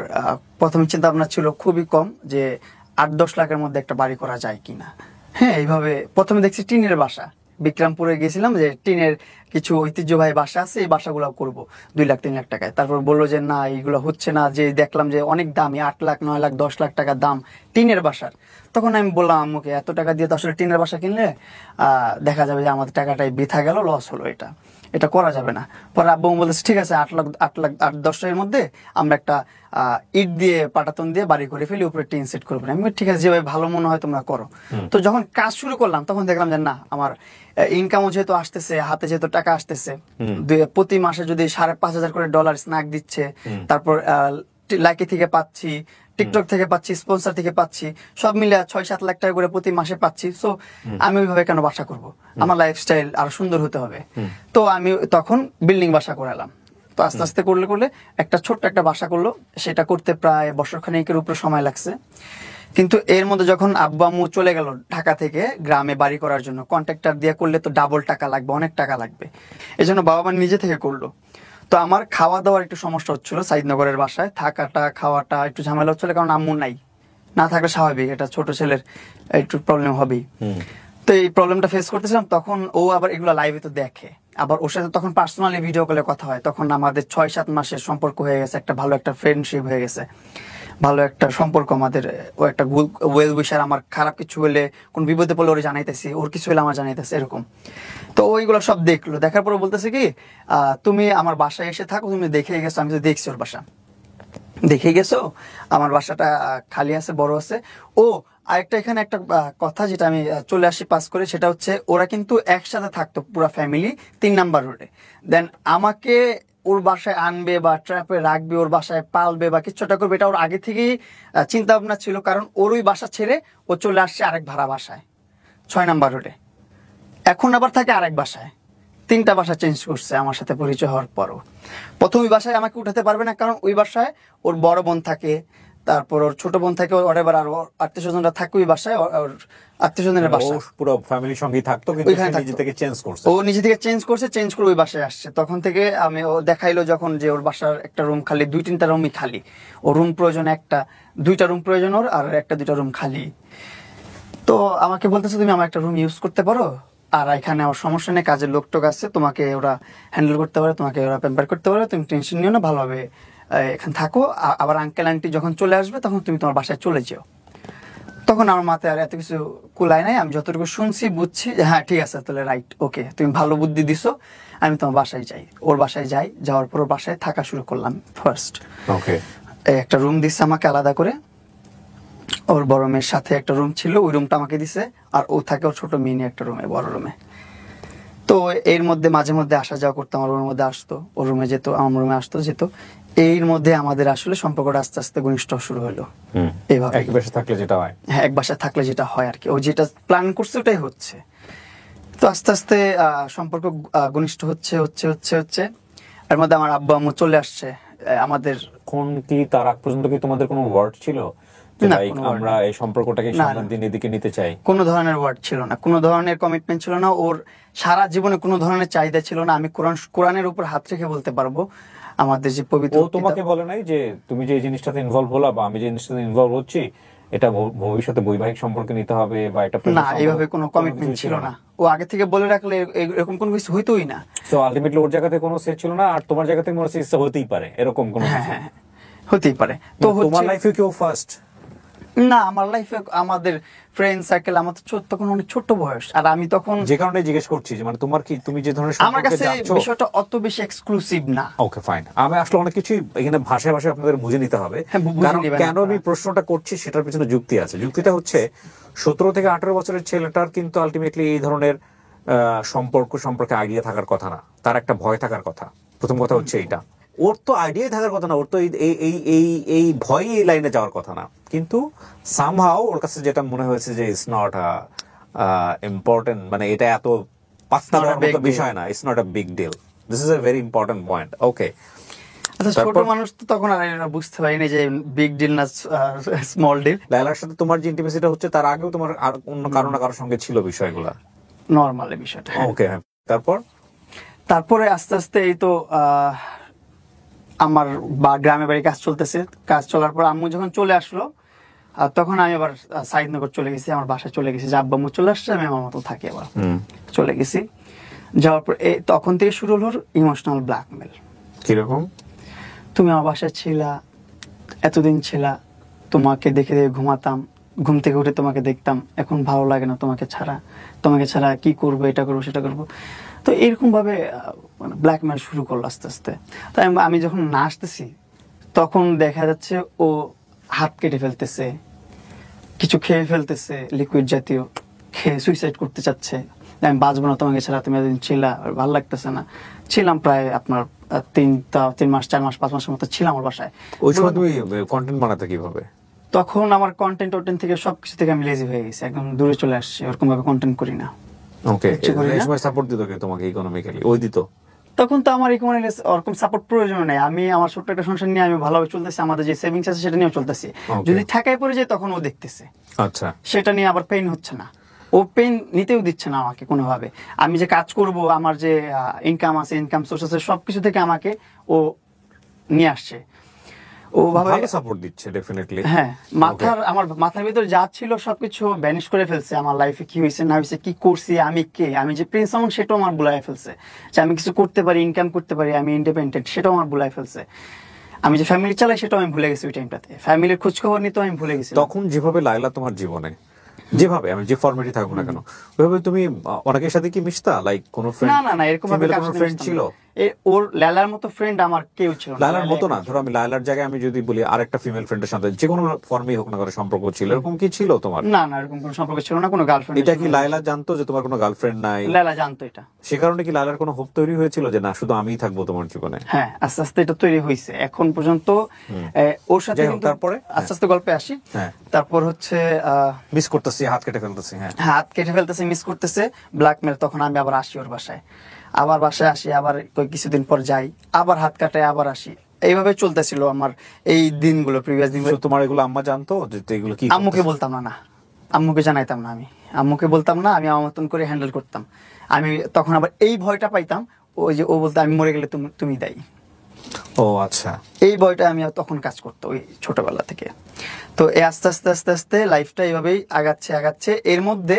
প্রথমে চিন্তা ভাবনা ছিল খুবই কম, যে 8-10 লাখের মধ্যে একটা বাড়ি করা যায় কিনা। হ্যাঁ, এইভাবে প্রথমে দেখছি টিনের বাসা, বিক্রমপুরে গেছিলাম, যে টিনের কিছু ঐতিহ্যবাহী বাসা আছে, এই বাসাগুলো করবো 2-3 লাখ টাকায়। তারপর বললো যে না, এইগুলো হচ্ছে না, যে দেখলাম যে অনেক দামি, 8 লাখ, 9 লাখ, 10 লাখ টাকা দাম টিনের বাসার। তখন আমি বললাম আম্মুকে, এত টাকা দিয়ে তো আসলে টিনের বাসা কিনলে দেখা যাবে যে আমাদের টাকাটাই বৃথা গেল, লস হলো এটা। এটা করা যাবে না। পরে আব্বু বলতেছে ঠিক আছে 8,10,000-এর মধ্যে আমরা একটা ইট দিয়ে পাটাতন দিয়ে বাড়ি করে ফেলি, উপরে টিন সেট করবো। আমি বলি, ঠিক আছে যেভাবে ভালো মনে হয় তোমরা করো। তো যখন কাজ শুরু করলাম তখন দেখলাম যে না, আমার ইনকামও যেহেতু আসতেছে, হাতে যেহেতু টাকা আসতেছে, প্রতি মাসে যদি $5,500 করে ডলার স্ন্যাক দিচ্ছে, তারপর লাইকি থেকে পাচ্ছি, টিকটক থেকে পাচ্ছি, স্পন্সর থেকে পাচ্ছি, সব মিলে 6-7 লাখ টাকা করে প্রতি মাসে পাচ্ছি। সো আমি ওইভাবে কেন বাসা করব, আমার লাইফস্টাইল আরো সুন্দর হতে হবে। তো আমি তখন বিল্ডিং বাসা করালাম। তো আস্তে আস্তে করলে করলে একটা ছোট্ট একটা বাসা করলো, সেটা করতে প্রায় বছরখানেকের উপরে সময় লাগছে। কিন্তু এর মধ্যে যখন আব্বু আম্মু চলে গেল ঢাকা থেকে গ্রামে বাড়ি করার জন্য, কন্ট্রাক্টর দিয়ে করলে তো ডাবল টাকা লাগবে, অনেক টাকা লাগবে, এজন্য বাবা মা নিজে থেকে করলো। তো আমার খাওয়া দাওয়ার একটু সমস্যা হচ্ছিল, সাইদনগরের বাসায় থাকাটা খাওয়াটা একটু ঝামেলা হচ্ছিল, কারণ আম্মু নাই, না থাকলে স্বাভাবিক এটা ছোট ছেলের একটু প্রবলেম হবেই। তো এই প্রবলেমটা ফেস করতেছিলাম। তখন ও আবার এগুলো লাইভে তো দেখে, আবার ওর সাথে তখন পার্সোনালি ভিডিও কলে কথা হয়। তখন আমাদের 6-7 মাসের সম্পর্ক হয়ে গেছে, একটা ভালো একটা ফ্রেন্ডশিপ হয়ে গেছে, ভালো একটা সম্পর্ক আমাদের। ও একটা ওয়েল উইশার, আমার খারাপ কিছু হলে, কোন বিপদে পড়লে ওরে জানাইতেছি, ওর কিছু হলে আমার জানাইতেছে, এরকম। তো ওইগুলো সব দেখলো, দেখার পরে বলতেছে কি তুমি আমার বাসায় এসে থাকো, তুমি দেখে গেছো। আমি তো দেখছি ওর বাসা, দেখে গেছো আমার বাসাটা খালি আছে, বড় আছে। ও আরেকটা এখানে একটা কথা যেটা আমি চলে আসি পাস করে, সেটা হচ্ছে ওরা কিন্তু একসাথে থাকতো পুরো ফ্যামিলি 3 নাম্বার রোডে। দেন আমাকে ওর বাসায় আনবে বা ট্র্যাপে রাখবে, ওর বাসায় পালবে বা কিছুটা করবে, এটা ওর আগে থেকেই চিন্তা ভাবনা ছিল। কারণ ওর ওই বাসা ছেড়ে ও চলে আসছে আরেক ভাড়া বাসায় 6 নাম্বার রোডে, এখন আবার থাকে আরেক বাসায়। 3টা বাসা চেঞ্জ করছে আমার সাথে পরিচয় হওয়ার পরও। প্রথম ওই বাসায় আমাকে উঠাতে পারবে না, কারণ ওই বাসায় ওর বড় বোন থাকে, তারপর ওর ছোট বোন থাকে, ওর এবার আর আত্মীয় স্বজনরা থাকে ওই বাসায়, ওর আত্মীয় স্বজনের বাসায় পুরো ফ্যামিলির সঙ্গেই থাকতো, কিন্তু সে নিজে থেকে চেঞ্জ করছে। ও নিজে থেকে চেঞ্জ করছে, চেঞ্জ করে ওই বাসায় আসছে। তখন থেকে আমি, ও দেখাইলো যখন যে ওর বাসার একটা রুম খালি, 2-3টা রুমই খালি, ওর রুম প্রয়োজন একটা, 2টা রুম প্রয়োজন ওর, আর 1-2টা রুম খালি। তো আমাকে বলতেছে তুমি আমার একটা রুম ইউজ করতে পারো, আর এখানে আমার সমস্যা নেই, কাজের লোক টোক আছে, তোমাকে ওরা হ্যান্ডেল করতে পারে, তোমাকে ওরা প্যাম্পার করতে পারে, তুমি টেনশন নিও না, ভালোভাবে এখানে থাকো। আবার আঙ্কেল আন্টি যখন চলে আসবে তখন তুমি তোমার বাসায় চলে যেও। তখন আমার মাথায় আর এত কিছু কুলায় নাই, আমি যতটুকু শুনছি বুঝছি যে হ্যাঁ ঠিক আছে, তাহলে রাইট, ওকে, তুমি ভালো বুদ্ধি দিছো, আমি তোমার বাসায় যাই। ওর বাসায় যাই, যাওয়ার পর ওর বাসায় থাকা শুরু করলাম ফার্স্ট। ওকে, একটা রুম দিচ্ছে আমাকে আলাদা করে, ওর বড় মেয়ের সাথে একটা রুম ছিল, ওই রুমটা আমাকে দিছে, আর ও থাকে ওর ছোট মিনি একটা রুমে, বড় রুমে। তো এর মধ্যে মাঝে মধ্যে আসা যাওয়া করতাম, ওর রুমের মধ্যে আসতো, ওর রুমে যেত, আমার রুমে আসতো যেত। এর মধ্যে আমাদের আসলে সম্পর্কটা আস্তে আস্তে ঘনিষ্ঠ শুরু হলো। এইভাবে এক বাসায় থাকলে যেটা হয়, হ্যাঁ, এক বাসায় থাকলে যেটা হয় আর কি, ও যেটা প্ল্যান করছে ওটাই হচ্ছে। তো আস্তে আস্তে সম্পর্ক ঘনিষ্ঠ হচ্ছে হচ্ছে হচ্ছে হচ্ছে এর মধ্যে আমার আব্বু আম্মু চলে আসছে আমাদের। কোন কি তার আগ পর্যন্ত কি তোমাদের কোনো ওয়ার্ড ছিল যে না, লাইক কোনো word আমরা এই সম্পর্কটাকে না, সামনের দিন এদিকে নিতে চাই? কোনো ধরনের ওয়ার্ড ছিল না, কোনো ধরনের কমিটমেন্ট ছিল না, ওর সারা জীবনে কোনো ধরনের চাহিদা ছিল না। আমি কোরআনের উপর হাত রেখে বলতে পারবো, আমাদের যে পবিত্র, ও তোমাকে বলে নাই যে তুমি যে এই জিনিসটাতে ইনভলভ হলা বা আমি যে জিনিসটাতে ইনভলভ হচ্ছি এটা ভবিষ্যতে বৈবাহিক সম্পর্কে নিতে হবে বা একটা না, এইভাবে কোনো কমিটমেন্ট ছিল না। ও আগে থেকে বলে রাখলে এরকম কোনো কিছু হইতোই না। সো আলটিমেটলি ওর জায়গাতে কোনো সেট ছিল না, আর তোমার জায়গাতে মনে হচ্ছে ইচ্ছা হতেই পারে এরকম কোনো হ্যাঁ কিছু? হ্যাঁ, হতেই পারে। তো তোমার লাইফে কেউ ফার্স্ট? না, আমার লাইফে আমাদের ফ্রেন্ড সার্কেল, আমার তো তখন অনেক ছোট বয়স, আর আমি তখন যে কারণে জিজ্ঞেস করছি যে মানে তোমার কি, তুমি যে ধরনের আমার সম্পর্কে কাছে যাচ্ছ বিষয়টা অত বেশি এক্সক্লুসিভ না। ওকে ফাইন, আমি আসলে অনেক কিছু এখানে ভাষায় ভাষায় আপনাদের বুঝে নিতে হবে। হ্যাঁ, বুঝে কারণ নিবেন কেন আমি আপনারা। প্রশ্নটা করছি সেটার পিছনে যুক্তি আছে। যুক্তিটা হচ্ছে 17 থেকে 18 বছরের ছেলেটার কিন্তু আলটিমেটলি এই ধরনের সম্পর্ক সম্পর্কে আইডিয়া থাকার কথা না, তার একটা ভয় থাকার কথা। প্রথম কথা হচ্ছে এইটা, ওর তো আইডিয়াই থাকার কথা না, ওর তো এই ভয়ই এই লাইনে যাওয়ার কথা না। কিন্তু সামহাও ওর কাছে যেটা মনে হয়েছে যে ইটস নট ইম্পর্টেন্ট, মানে এটা এত পাত্তা দেওয়ার মতো বিষয় না, it's not a big deal. This is a very important point. Okay, আচ্ছা, ছোট মানুষ তো তখন আর এরা বুঝতে পারিনি যে বিগ ডিল না স্মল ডিল। লায়লার সাথে তোমার যে ইন্টিমেসিটা হচ্ছে তার আগেও তোমার আর অন্য কারো না কারোর সঙ্গে ছিল বিষয়গুলো? নরমাল বিষয়টা। ওকে, হ্যাঁ। তারপরে আস্তে আস্তে এই তো আমার গ্রামে বাড়ি কাজ চলতেছে, কাজ চলার পর আম্মু যখন চলে আসলো, তখন আমি আবার সাইদনগর চলে গেছি, আমার বাসায় চলে গেছি। যে আব্বা আম্মু চলে আসছে, আমি আমার মতো থাকি, আবার চলে গেছি। যাওয়ার পর তখন থেকে শুরু হলো ইমোশনাল ব্ল্যাকমেল। কিরকম? তুমি আমার বাসায় ছিলা, এতদিন ছিলা, তোমাকে দেখে দেখে ঘুমাতাম, ঘুম থেকে উঠে তোমাকে দেখতাম, এখন ভালো লাগে না তোমাকে ছাড়া কি করবো, এটা করবো সেটা করবো। তো এরকম ভাবে মানে ব্ল্যাকমেল শুরু করলো আস্তে আস্তে। তাই আমি যখন না আসতেছি তখন দেখা যাচ্ছে ও হাত কেটে ফেলতেছে, কিছু খেয়ে ফেলতেছে লিকুইড জাতীয়, খেয়ে সুইসাইড করতে চাচ্ছে। আমি বাঁচবো না তোমাকে ছাড়া, তুমি এতদিন ছিলা, ভালো লাগতেছে না। ছিলাম প্রায় আপনার 3 মাস 4 মাস 5 মাসের মতো ছিলাম ওর বাসায়। ওই সময় তুমি কন্টেন্ট বানাতে কিভাবে? তখন আমার কন্টেন্ট থেকে সবকিছু থেকে আমি লেজি হয়ে গেছি, একদম দূরে চলে আসছি, ওরকম ভাবে কন্টেন্ট করি না। ওকে, কিচ্ছু করি না। এই সময় সাপোর্ট দিত কে তোমাকে ইকোনমিক্যালি? ওই দিত? তখন তো আমার ওরকম সাপোর্ট প্রয়োজন নেই, আমি আমার ছোট্ট একটা সংসার নিয়ে আমি ভালোভাবে চলতেছি, আমাদের যে সেভিংস আছে সেটা নিয়ে চলতেছি। যদি ঠেকায় পড়ে যায় তখন ও দেখতেছে, আচ্ছা, সেটা নিয়ে আবার পেইন হচ্ছে না, ও পেইন নিতেও দিচ্ছে না আমাকে কোনোভাবে। আমি যে কাজ করব, আমার যে ইনকাম আছে, ইনকাম সোর্স আছে, সবকিছু থেকে আমাকে ও নিয়ে আসছে। ও ভাবে ভালো সাপোর্ট দিচ্ছে ডেফিনেটলি। হ্যাঁ, আমার মাথার ভিতরে যা ছিল সবকিছু ভ্যানিশ করে ফেলছে। আমার লাইফে কি হয়েছে না হয়েছে, কি করছি, আমি কে, আমি যে প্রিন্স আমন সেটাও আমার ভুলাই ফেলছে। যে আমি কিছু করতে পারি, ইনকাম করতে পারি, আমি ইন্ডিপেন্ডেন্ট, সেটাও আমার ভুলাই ফেলছে। আমি যে ফ্যামিলি চালাই সেটাও আমি ভুলে গেছি ওই টাইমটাতে, ফ্যামিলির খোঁজ খবর নিতেও আমি ভুলে গেছি। তখন যেভাবে লায়লা তোমার জীবনে, যেভাবে আমি যে ফরম্যাটে থাকুক না কেন, ওইভাবে তুমি অনেকের সাথে কি মিশতা? লাইক কোন ফ্রেন্ড? না এরকম ভাবে কোনো ফ্রেন্ড ছিল? ওর লালার মতো ফ্রেন্ড আমার কেউ ছিল না। লায়লার মতো না, ধরো আমি লায়লার জায়গায় আমি যদি বলি আরেকটা ফিমেল ফ্রেন্ডের সাথে যে কোনো ফর্মেই হোক না করে সম্পর্ক ছিল, এরকম কি ছিল তোমার? না এরকম কোনো সম্পর্ক ছিল না, কোনো গার্লফ্রেন্ড। এটা কি লায়লা জানতো যে তোমার কোনো গার্লফ্রেন্ড নাই? লালা জানতো এটা। সে কারণে কি লায়লার কোনো হোপ তৈরি হয়েছিল যে না শুধু আমিই থাকবো তোমার জীবনে? হ্যাঁ, আস্তে আস্তে এটা তৈরি হয়েছে। এখন পর্যন্ত ওর সাথে কিন্তু তারপরে আস্তে আস্তে গল্পে আসি। তারপর হচ্ছে মিস করতেছি, হাত কেটে ফেলতেছি। হ্যাঁ, হাত কেটে ফেলতেছে, মিস করতেছে, ব্ল্যাকমেল। তখন আমি আবার আসি ওর বাসায়, আবার বাসায় আসি, আবার কিছুদিন পর যাই, আবার হাত কাটায়, আবার আসি। এইভাবে চলতেছিল আমার এই দিনগুলো, প্রিভিয়াস দিনগুলো। তোমার এগুলো আম্মা জানতো যে এগুলো কি? আম্মুকে বলতাম না, আম্মুকে জানাইতাম না, আম্মুকে বলতাম না, আমি আমার মতন করে হ্যান্ডেল করতাম। আমি তখন আবার এই ভয়টা পাইতাম, ওই যে ও বলতো আমি মরে গেলে তুমি দায়ী। ও আচ্ছা, এই ভয়টা আমি তখন কাজ করতো ওই ছোটবেলা থেকে। তো আস্তে আস্তে আস্তে আস্তে লাইফটা এইভাবেই আগাচ্ছে। এর মধ্যে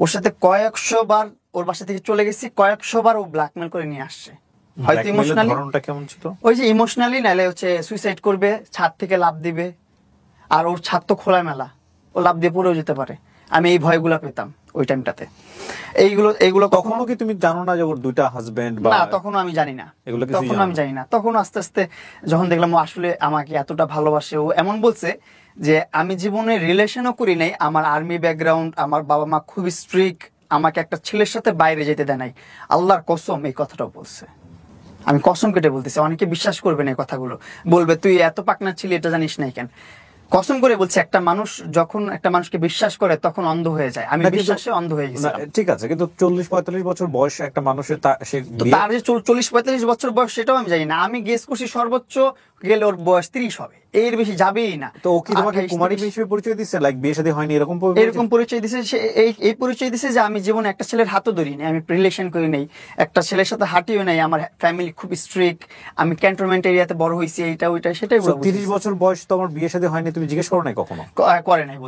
ওর সাথে কয়েকশো বার ওর বাসা থেকে চলে গেছি, কয়েকশো বার ও ব্ল্যাকমেল করে নিয়ে আসছে। হয়তো ইমোশনালি, ধরনটা কেমন ছিল? ওই যে ইমোশনালি, নাহলে হচ্ছে সুইসাইড করবে, ছাদ থেকে লাফ দিবে। আর ওর ছাদ তো খোলা মেলা, ও লাফ দিয়ে পড়েও যেতে পারে। আমি এই ভয়গুলো পেতাম ওই টাইমটাতে। এইগুলো কখনো কি তুমি জানো না যে ওর দুইটা হাজবেন্ড? না, তখনও আমি জানি না, তখন আস্তে আস্তে যখন দেখলাম ও আসলে আমাকে এতটা ভালোবাসে, ও এমন বলছে যে আমি জীবনে রিলেশনও করি নাই, আমার আর্মি ব্যাকগ্রাউন্ড, আমার বাবা মা খুব স্ট্রিক্ট, আমাকে একটা ছেলের সাথে বাইরে যেতে দেয় নাই, আল্লাহর কসম। এই কথাটাও বলছে, আমি কসম কেটে বলতেছি। অনেকে বিশ্বাস করবে না এই কথাগুলো, বলবে তুই এত পাকনা ছিলি, এটা জানিস নাই কেন। কসম করে বলছে, একটা মানুষ যখন একটা মানুষকে বিশ্বাস করে তখন অন্ধ হয়ে যায়। আমি বিশ্বাসে অন্ধ হয়ে গেছি। ঠিক আছে, কিন্তু 40-45 বছর বয়স একটা মানুষের, তার যে 40-45 বছর বয়স সেটাও আমি জানি না। আমি গেস করছি সর্বোচ্চ গেলে ওর বয়স 30 হবে, এর বেশি যাবেই না। তো ও কি তোমাকে কুমারী হিসেবে পরিচয় দিচ্ছে? লাইক বিয়ে শাদী হয়নি এরকম পরিচয় দিছে। এই পরিচয় দিছে যে আমি জীবনে একটা ছেলের হাতও ধরি নাই, আমি রিলেশন করি নাই, একটা ছেলের সাথে হাঁটিও নাই, আমার ফ্যামিলি খুব স্ট্রিক্ট, আমি ক্যান্টনমেন্ট এরিয়াতে বড় হয়েছি, এইটা ওইটা সেটাই। 30 বছর বয়স তো আমার বিয়ে শাদী হয়নি, তুমি জিজ্ঞেস করো নাই কখনো? করে নাই,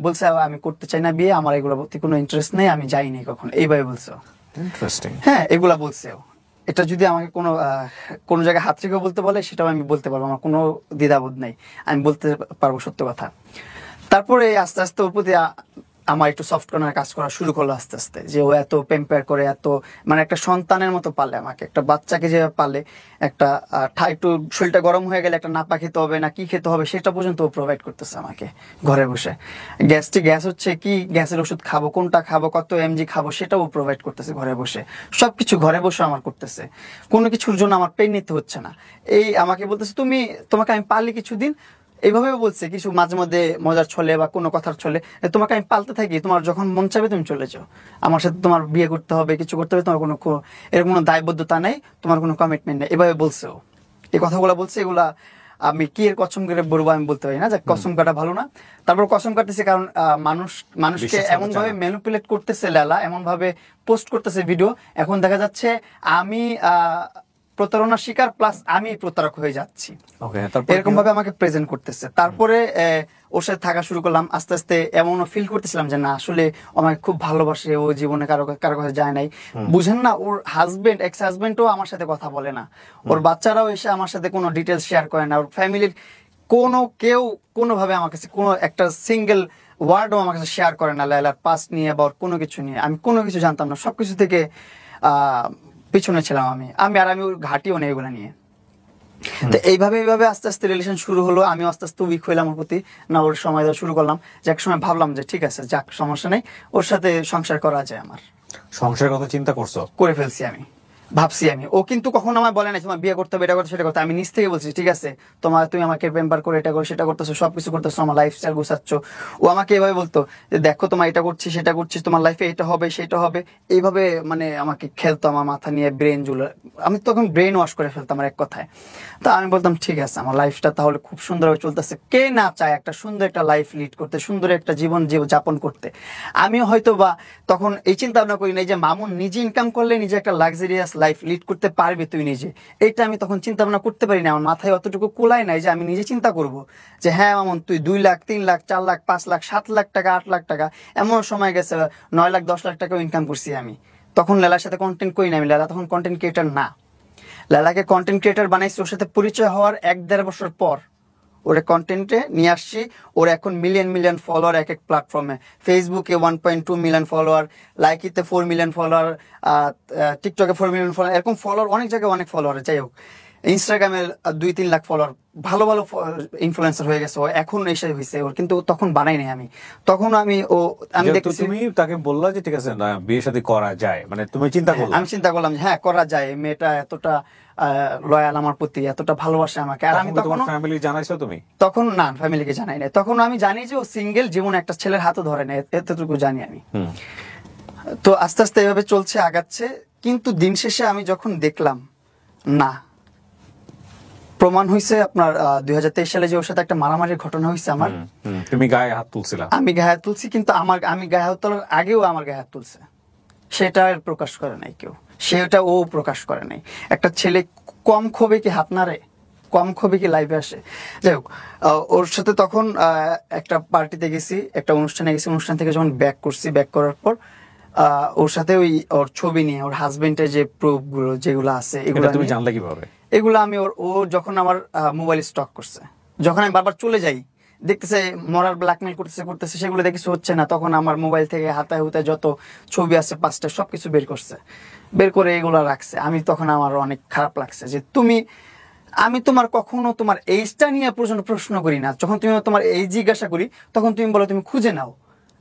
বলছে আমি করতে চাই না বিয়ে, আমার এগুলোর প্রতি কোনো ইন্টারেস্ট নেই, আমি যাইনি কখনো, এইভাবে বলছে। ইন্টারেস্টিং। হ্যাঁ, এগুলা বলছে। এটা যদি আমাকে কোনো জায়গায় হাত রেখে বলতে বলে সেটাও আমি বলতে পারবো, আমার কোনো দ্বিধাবোধ নেই, আমি বলতে পারবো সত্য কথা। তারপরে আস্তে আস্তে ওর প্রতি আমার একটু সফট কর্নার কাজ করা শুরু করলো আস্তে আস্তে, যে ও এত প্যাম্পার করে, এত মানে একটা সন্তানের মতো পালে আমাকে, একটা বাচ্চাকে যেভাবে পালে, একটা একটু শরীরটা গরম হয়ে গেলে একটা নাপা খেতে হবে না কি খেতে হবে সেটা পর্যন্ত ও প্রোভাইড করতেছে আমাকে ঘরে বসে। গ্যাস হচ্ছে কি, গ্যাসের ওষুধ খাবো, কোনটা খাবো, কত এমজি খাবো, সেটাও ও প্রোভাইড করতেছে ঘরে বসে। সবকিছু ঘরে বসে আমার করতেছে, কোনো কিছুর জন্য আমার পেন নিতে হচ্ছে না। এই আমাকে বলতেছে তোমাকে আমি পালি কিছুদিন, এইভাবে বলছে কিছু মাঝে মধ্যে মজার ছলে বা কোনো কথার ছলে, তোমাকে আমি পালতে থাকি, তোমার যখন মন চাইবে তুমি চলে যাও, আমার সাথে তোমার বিয়ে করতে হবে, কিছু করতে হবে, তোমার কোনো এরকম কোনো দায়বদ্ধতা নেই, তোমার কোনো কমিটমেন্ট নেই, এভাবে বলছেও। এই কথাগুলো বলছে, এগুলা আমি কি এর কসম করে বলবো আমি বলতে পারি না, যে কসম কাটা ভালো না। তারপর কসম কাটতেছে, কারণ মানুষকে এমন ভাবে ম্যানিপুলেট করতেছে লালা, এমন ভাবে পোস্ট করতেছে ভিডিও, এখন দেখা যাচ্ছে আমি প্রতারণা শিকার প্লাস আমি প্রতারক হয়ে যাচ্ছি, এরকম ভাবে আমাকে প্রেজেন্ট করতেছে। তারপরে ওর সাথে থাকা শুরু করলাম, আস্তে আস্তে এমনও ফিল করতেছিলাম যে না আসলে আমাকে খুব ভালোবাসে, ও জীবনে কারো কাছে যায় নাই। বুঝেন না, ওর এক্স হাজবেন্ডও আমার সাথে কথা বলে না, ওর বাচ্চারাও এসে আমার সাথে কোনো ডিটেলস শেয়ার করে না, ওর ফ্যামিলির কেউ কোনোভাবে আমার কাছে কোনো একটা সিঙ্গেল ওয়ার্ডও আমার কাছে শেয়ার করে না লায়লার পাস্ট নিয়ে বা ওর কোনো কিছু নিয়ে। আমি কোনো কিছু জানতাম না, সবকিছু থেকে পিছনে ছিলাম আমি ওর ঘাটিও নেই এগুলো নিয়ে। তো এইভাবে আস্তে আস্তে রিলেশন শুরু হলো। আমি আস্তে আস্তে উইক হইলাম ওর প্রতি, না ওর সময় দেওয়া শুরু করলাম। যে এক সময় ভাবলাম যে ঠিক আছে, যাক সমস্যা নেই, ওর সাথে সংসার করা যায়। আমার সংসারের কথা চিন্তা করছো? করে ফেলছি, আমি ভাবছি। ও কিন্তু কখনো আমায় বলে না তোমার বিয়ে করতে হবে, এটা করতে সেটা করতে। আমি নিজ থেকে বলছি ঠিক আছে, তুমি আমাকে পেম্পার করে এটা করে সেটা করতেছো, সবকিছু করতেছো, আমার লাইফস্টাইল গুছাচ্ছ। ও আমাকে এভাবে বলতো যে দেখো তোমার এটা করছি সেটা করছিস, তোমার লাইফে এটা হবে সেটা হবে, এইভাবে মানে আমাকে খেলতো আমার মাথা নিয়ে, ব্রেন জুলে। আমি তখন ব্রেন ওয়াশ করে ফেলতাম আমার এক কথায়। তা আমি বলতাম ঠিক আছে, আমার লাইফটা তাহলে খুব সুন্দরভাবে চলতেছে। কে না চায় একটা সুন্দর একটা লাইফ লিড করতে, সুন্দর একটা জীবন যাপন করতে। আমিও হয়তো বা তখন এই চিন্তা ভাবনা করি নাই যে মামুন নিজে ইনকাম করলে নিজে একটা লাক্সারিয়াস লাইফ লিড করতে পারবে তুই নিজে। এটা আমি তখন চিন্তা ভাবনা করতে পারি না, আমার মাথায় অতটুকু কোলাই নাই যে আমি নিজে চিন্তা করব যে হ্যাঁ মামুন তুই 2 লাখ 3 লাখ 4 লাখ 5 লাখ 7 লাখ টাকা 8 লাখ টাকা, এমন সময় গেছে 9 লাখ 10 লাখ টাকাও ইনকাম করছি আমি। তখন লেলার সাথে কন্টেন্ট করি না আমি, লেলা তখন কন্টেন্ট ক্রিয়েটার না। লালাকে কন্টেন্ট ক্রিয়েটার বানাইছি ওর সাথে পরিচয় হওয়ার 1-1.5 বছর পর। ওরে কন্টেন্টে নিয়ে আসছি। ওর এখন মিলিয়ন ফলোয়ার এক এক প্ল্যাটফর্মে। ফেসবুকে 1.2 মিলিয়ন ফলোয়ার, লাইকিতে 4 মিলিয়ন ফলোয়ার, টিকটকে 4 মিলিয়ন ফলোয়ার, এরকম ফলোয়ার অনেক জায়গায় অনেক ফলোয়ার। যাই হোক, ইনস্টাগ্রামে 2-3 লাখ ফলোয়ার, ভালো ইনফ্লুয়েন্সার হয়ে গেছে ও এখন এসে হয়েছে ওর। কিন্তু তখন বানাই নাই আমি, তখন আমি দেখছি। তুমি তাকে বললা যে ঠিক আছে না বিয়ে শাদী করা যায়, মানে তুমি চিন্তা করলে? আমি চিন্তা করলাম যে হ্যাঁ করা যায়, মেয়েটা এতটা লয়াল আমার প্রতি, এতটা ভালোবাসে আমাকে। আর আমি তখন ফ্যামিলি জানাইছো তুমি? তখন না, ফ্যামিলিকে জানাই না। তখন আমি জানি যে ও সিঙ্গেল, জীবন একটা ছেলের হাতও ধরে না, এতটুকু জানি আমি। তো আস্তে আস্তে এভাবে চলছে, আগাচ্ছে। কিন্তু দিন শেষে আমি যখন দেখলাম না, প্রমাণ হয়েছে আপনার 2023 সালে যে ওর সাথে একটা মারামারির ঘটনা হয়েছে আমার, তুমি গায়ে হাত তুলছিলা? আমি গায়ে হাত তুলছি, কিন্তু আমি গায়ে হাত তোলার আগেও আমার গায়ে হাত তুলছে, সেটা আর প্রকাশ করে নাই কেউ, সেটা ও প্রকাশ করে নাই। একটা ছেলে কম ক্ষোভে কি হাত নাড়ে, কম ক্ষোভে কি লাইভে আসে? যাই হোক, ওর সাথে তখন একটা পার্টিতে গেছি, একটা অনুষ্ঠানে গেছি। অনুষ্ঠান থেকে যখন ব্যাক করছি, ব্যাক করার পর ওর সাথে ওর ছবি নিয়ে ওর হাজবেন্ডের যে প্রুফ গুলো যেগুলো আছে, এগুলো তুমি জানলে কিভাবে? এগুলো আমি ও যখন আমার মোবাইল স্টক করছে, যখন আমি বারবার চলে যাই, দেখতেছে মরার ব্ল্যাকমেল করতেছে, সেগুলো দেখে কিছু হচ্ছে না, তখন আমার মোবাইল থেকে হাতায় হুতায় যত ছবি আছে 5টা সবকিছু বের করছে, বের করে এগুলো রাখছে। আমি তখন আমার অনেক খারাপ লাগছে যে আমি তোমার কখনো তোমার এইজটা নিয়ে পর্যন্ত প্রশ্ন করি না। যখন তুমি তোমার এই জিজ্ঞাসা করি, তখন তুমি বলো তুমি খুঁজে নাও,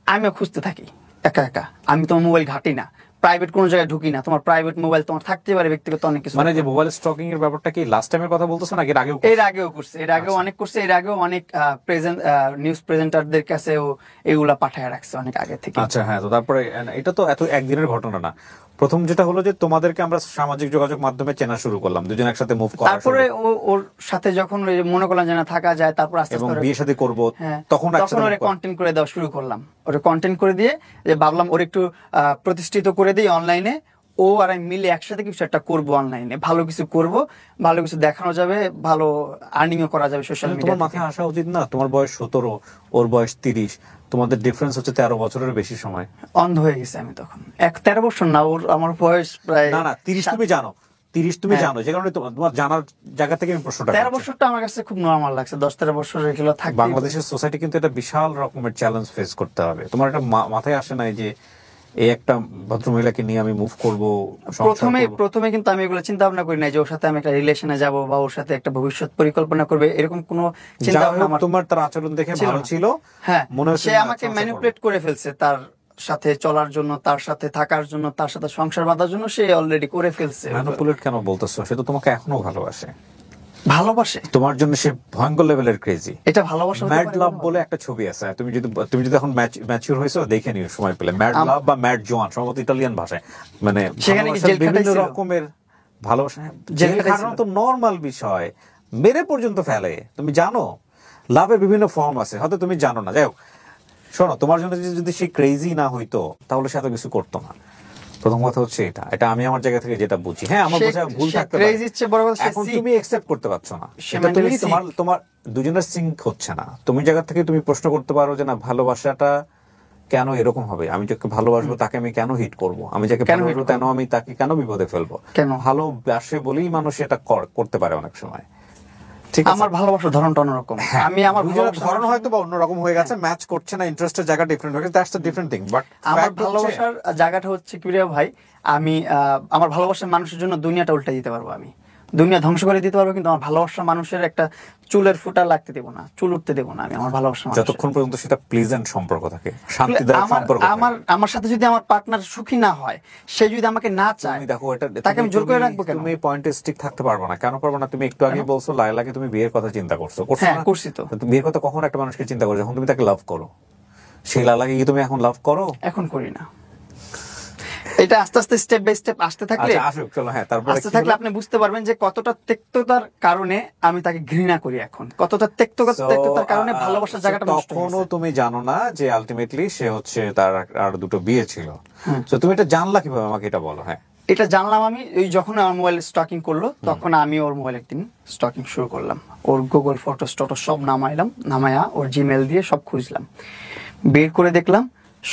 আমিও খুঁজতে থাকি একা একা। আমি তোমার মোবাইল ঘাটি না, প্রাইভেট কোনো জায়গায় ঢুকি না। তোমার প্রাইভেট মোবাইল তোমার থাকতে পারে, ব্যক্তিগত অনেক কিছু। মানে যে মোবাইল স্টকিং এর ব্যাপারটা কি লাস্ট টাইমের কথা বলতেছ না, এর আগেও? এর আগেও করছে, এর আগেও অনেক করছে। এর আগেও অনেক নিউজ প্রেজেন্টারদের কাছেও এগুলা পাঠায় রাখছে অনেক আগে থেকে। আচ্ছা হ্যাঁ, তো তারপরে এটা তো এত একদিনের ঘটনা না। প্রথম যেটা হলো যে তোমাদেরকে আমরা সামাজিক যোগাযোগ মাধ্যমে চেনা শুরু করলাম, দুজন একসাথে মুভ করা, তারপরে ওর সাথে যখন মনে করলাম যে না থাকা যায়, তারপর আস্তে এবং আস্তে বিয়ে শাদী করব, তখন ওরে কন্টেন্ট করে দেওয়া শুরু করলাম। ওরে কন্টেন্ট করে দিয়ে যে ভাবলাম ওর একটু প্রতিষ্ঠিত করে দিই অনলাইনে। ও আর আমি মিলে একসাথে কিছু একটা করবো অনলাইনে, ভালো কিছু করব, ভালো কিছু দেখানো যাবে, ভালো আর্নিংও করা যাবে সোশ্যাল মিডিয়া। তোমার মাথায় আসা উচিত না, তোমার বয়স 17, ওর বয়স 30, তোমাদের ডিফারেন্স হচ্ছে 13 বছরের বেশি সময়। অন্ধ হয়ে গেছে আমি তখন। 13 বছর না, আমার বয়স প্রায় না 30 তুমি জানো, 30 তুমি জানো, যে কারণে তোমার জানার জায়গা থেকে আমি প্রশ্নটা 13 বছরটা আমার কাছে খুব নরমাল লাগছে। 10-13 বছর এগুলো থাকে। বাংলাদেশের সোসাইটি কিন্তু এটা বিশাল রকমের চ্যালেঞ্জ ফেস করতে হবে। তোমার এটা মাথায় আসে নাই যে এই একটা ভদ্রমহিলাকে নিয়ে আমি মুভ করব? প্রথমে কিন্তু আমি এগুলো চিন্তা ভাবনা করি না যে ওর সাথে আমি একটা রিলেশনে যাব বা ওর সাথে একটা ভবিষ্যৎ পরিকল্পনা করবে, এরকম কোনো চিন্তা ভাবনা আমার। তোমার তার আচরণ দেখে ভালো ছিল, হ্যাঁ, মনে হচ্ছে সে আমাকে ম্যানিপুলেট করে ফেলছে তার সাথে চলার জন্য, তার সাথে থাকার জন্য, তার সাথে সংসার বাঁধার জন্য সে অলরেডি করে ফেলছে। ম্যানিপুলেট কেন বলতেছো? সে তো তোমাকে এখনো ভালোবাসে। তোমার জন্য সে ভয়ঙ্কর লেভেলের ক্রেজি। এটা ভালোবাসা। ম্যাড লাভ বলে একটা ছবি আছে, তুমি যদি এখন ম্যাচিউর হয়েছো দেখে নিও সময় পেলে। ম্যাড লাভ বা ম্যাড জোয়ান, সম্ভবত ইটালিয়ান ভাষায়, মানে সেখানে বিভিন্ন রকমের ভালোবাসা। জেল খাটানো তো নরমাল বিষয়, মেরে পর্যন্ত ফেলে। তুমি জানো লাভের বিভিন্ন ফর্ম আছে, হয়তো তুমি জানো না। যাই হোক, শোনো, তোমার জন্য যদি সে ক্রেজি না হইতো তাহলে সে এত কিছু করতো না। প্রথম কথা হচ্ছে এটা আমি আমার জায়গা থেকে যেটা বুঝি। হ্যাঁ, আমার বোঝা ভুল থাকতে পারে, এখন তুমি একসেপ্ট করতে পারছো না। সেটা তুমি তোমার দুজনের সিঙ্ক হচ্ছে না। তুমি জায়গা থেকে তুমি প্রশ্ন করতে পারো যে না, ভালোবাসাটা কেন এরকম হবে? আমি যাকে ভালোবাসবো তাকে আমি কেন হিট করব? আমি যাকে ভালোবাসবো কেন আমি তাকে কেন বিপদে ফেলবো? ভালোবাসে বলেই মানুষ এটা করতে পারে অনেক সময়, ঠিক আছে আমার ভালোবাসার ধরনটা অন্যরকম। আমি আমার দুজনের ধরন হয়তো বা অন্যরকম হয়ে গেছে, ম্যাচ করছে না, ইন্টারেস্টের জায়গা ডিফারেন্ট হয়ে গেছে, that's a different thing. But আমার ভালোবাসার জায়গাটা হচ্ছে কি রে ভাই, আমি আমার ভালোবাসার মানুষের জন্য দুনিয়াটা উল্টে দিতে পারবো, আমি দুনিয়া ধ্বংস করে দিতে পারবো, কিন্তু আমার ভালোবাসার মানুষের একটা চুলের ফুটা লাগতে দেবো না, চুল উঠতে দেবো না আমি আমার ভালোবাসার মানুষের। যতক্ষণ পর্যন্ত সেটা প্লিজেন্ট সম্পর্ক থাকে, শান্তিদায়ক সম্পর্ক থাকে। আমার সাথে যদি আমার পার্টনার সুখী না হয়, সে যদি আমাকে না চায়, তুমি দেখো এটা তাকে আমি জোর করে রাখবো কেন? তুমি পয়েন্টে স্টিক থাকতে পারবে না। কেন পারবে না? তুমি একটু আগে বলছো লায়লাকে তুমি বিয়ের কথা চিন্তা করছো, হ্যাঁ না? করছি তো। তুমি বিয়ের কথা কখন একটা মানুষকে চিন্তা করো? যখন তুমি তাকে লাভ করো। সেই লায়লাকে কি তুমি এখন লাভ করো? এখন করি না। এটা আস্তে আস্তে স্টেপ বাই স্টেপ আসতে থাকলে, আচ্ছা আসুক, চলো। হ্যাঁ, তারপরে আসতে থাকলে আপনি বুঝতে পারবেন যে কতটা তিক্ততার কারণে আমি তাকে ঘৃণা করি এখন, কতটা তিক্ততার কারণে ভালোবাসার জায়গাটা নষ্ট হয়ে তখনও গেছে। তুমি জানো না যে আলটিমেটলি সে হচ্ছে তার আর দুটো বিয়ে ছিল। তো তুমি এটা জানলা কিভাবে, আমাকে এটা বলো। হ্যাঁ, এটা জানলাম আমি ওই যখন আমার মোবাইল স্টকিং করলো, তখন আমি ওর মোবাইল একদিন স্টকিং শুরু করলাম, ওর গুগল ফটোস টটো সব নামায়া ওর জিমেল দিয়ে সব খুঁজলাম, বের করে দেখলাম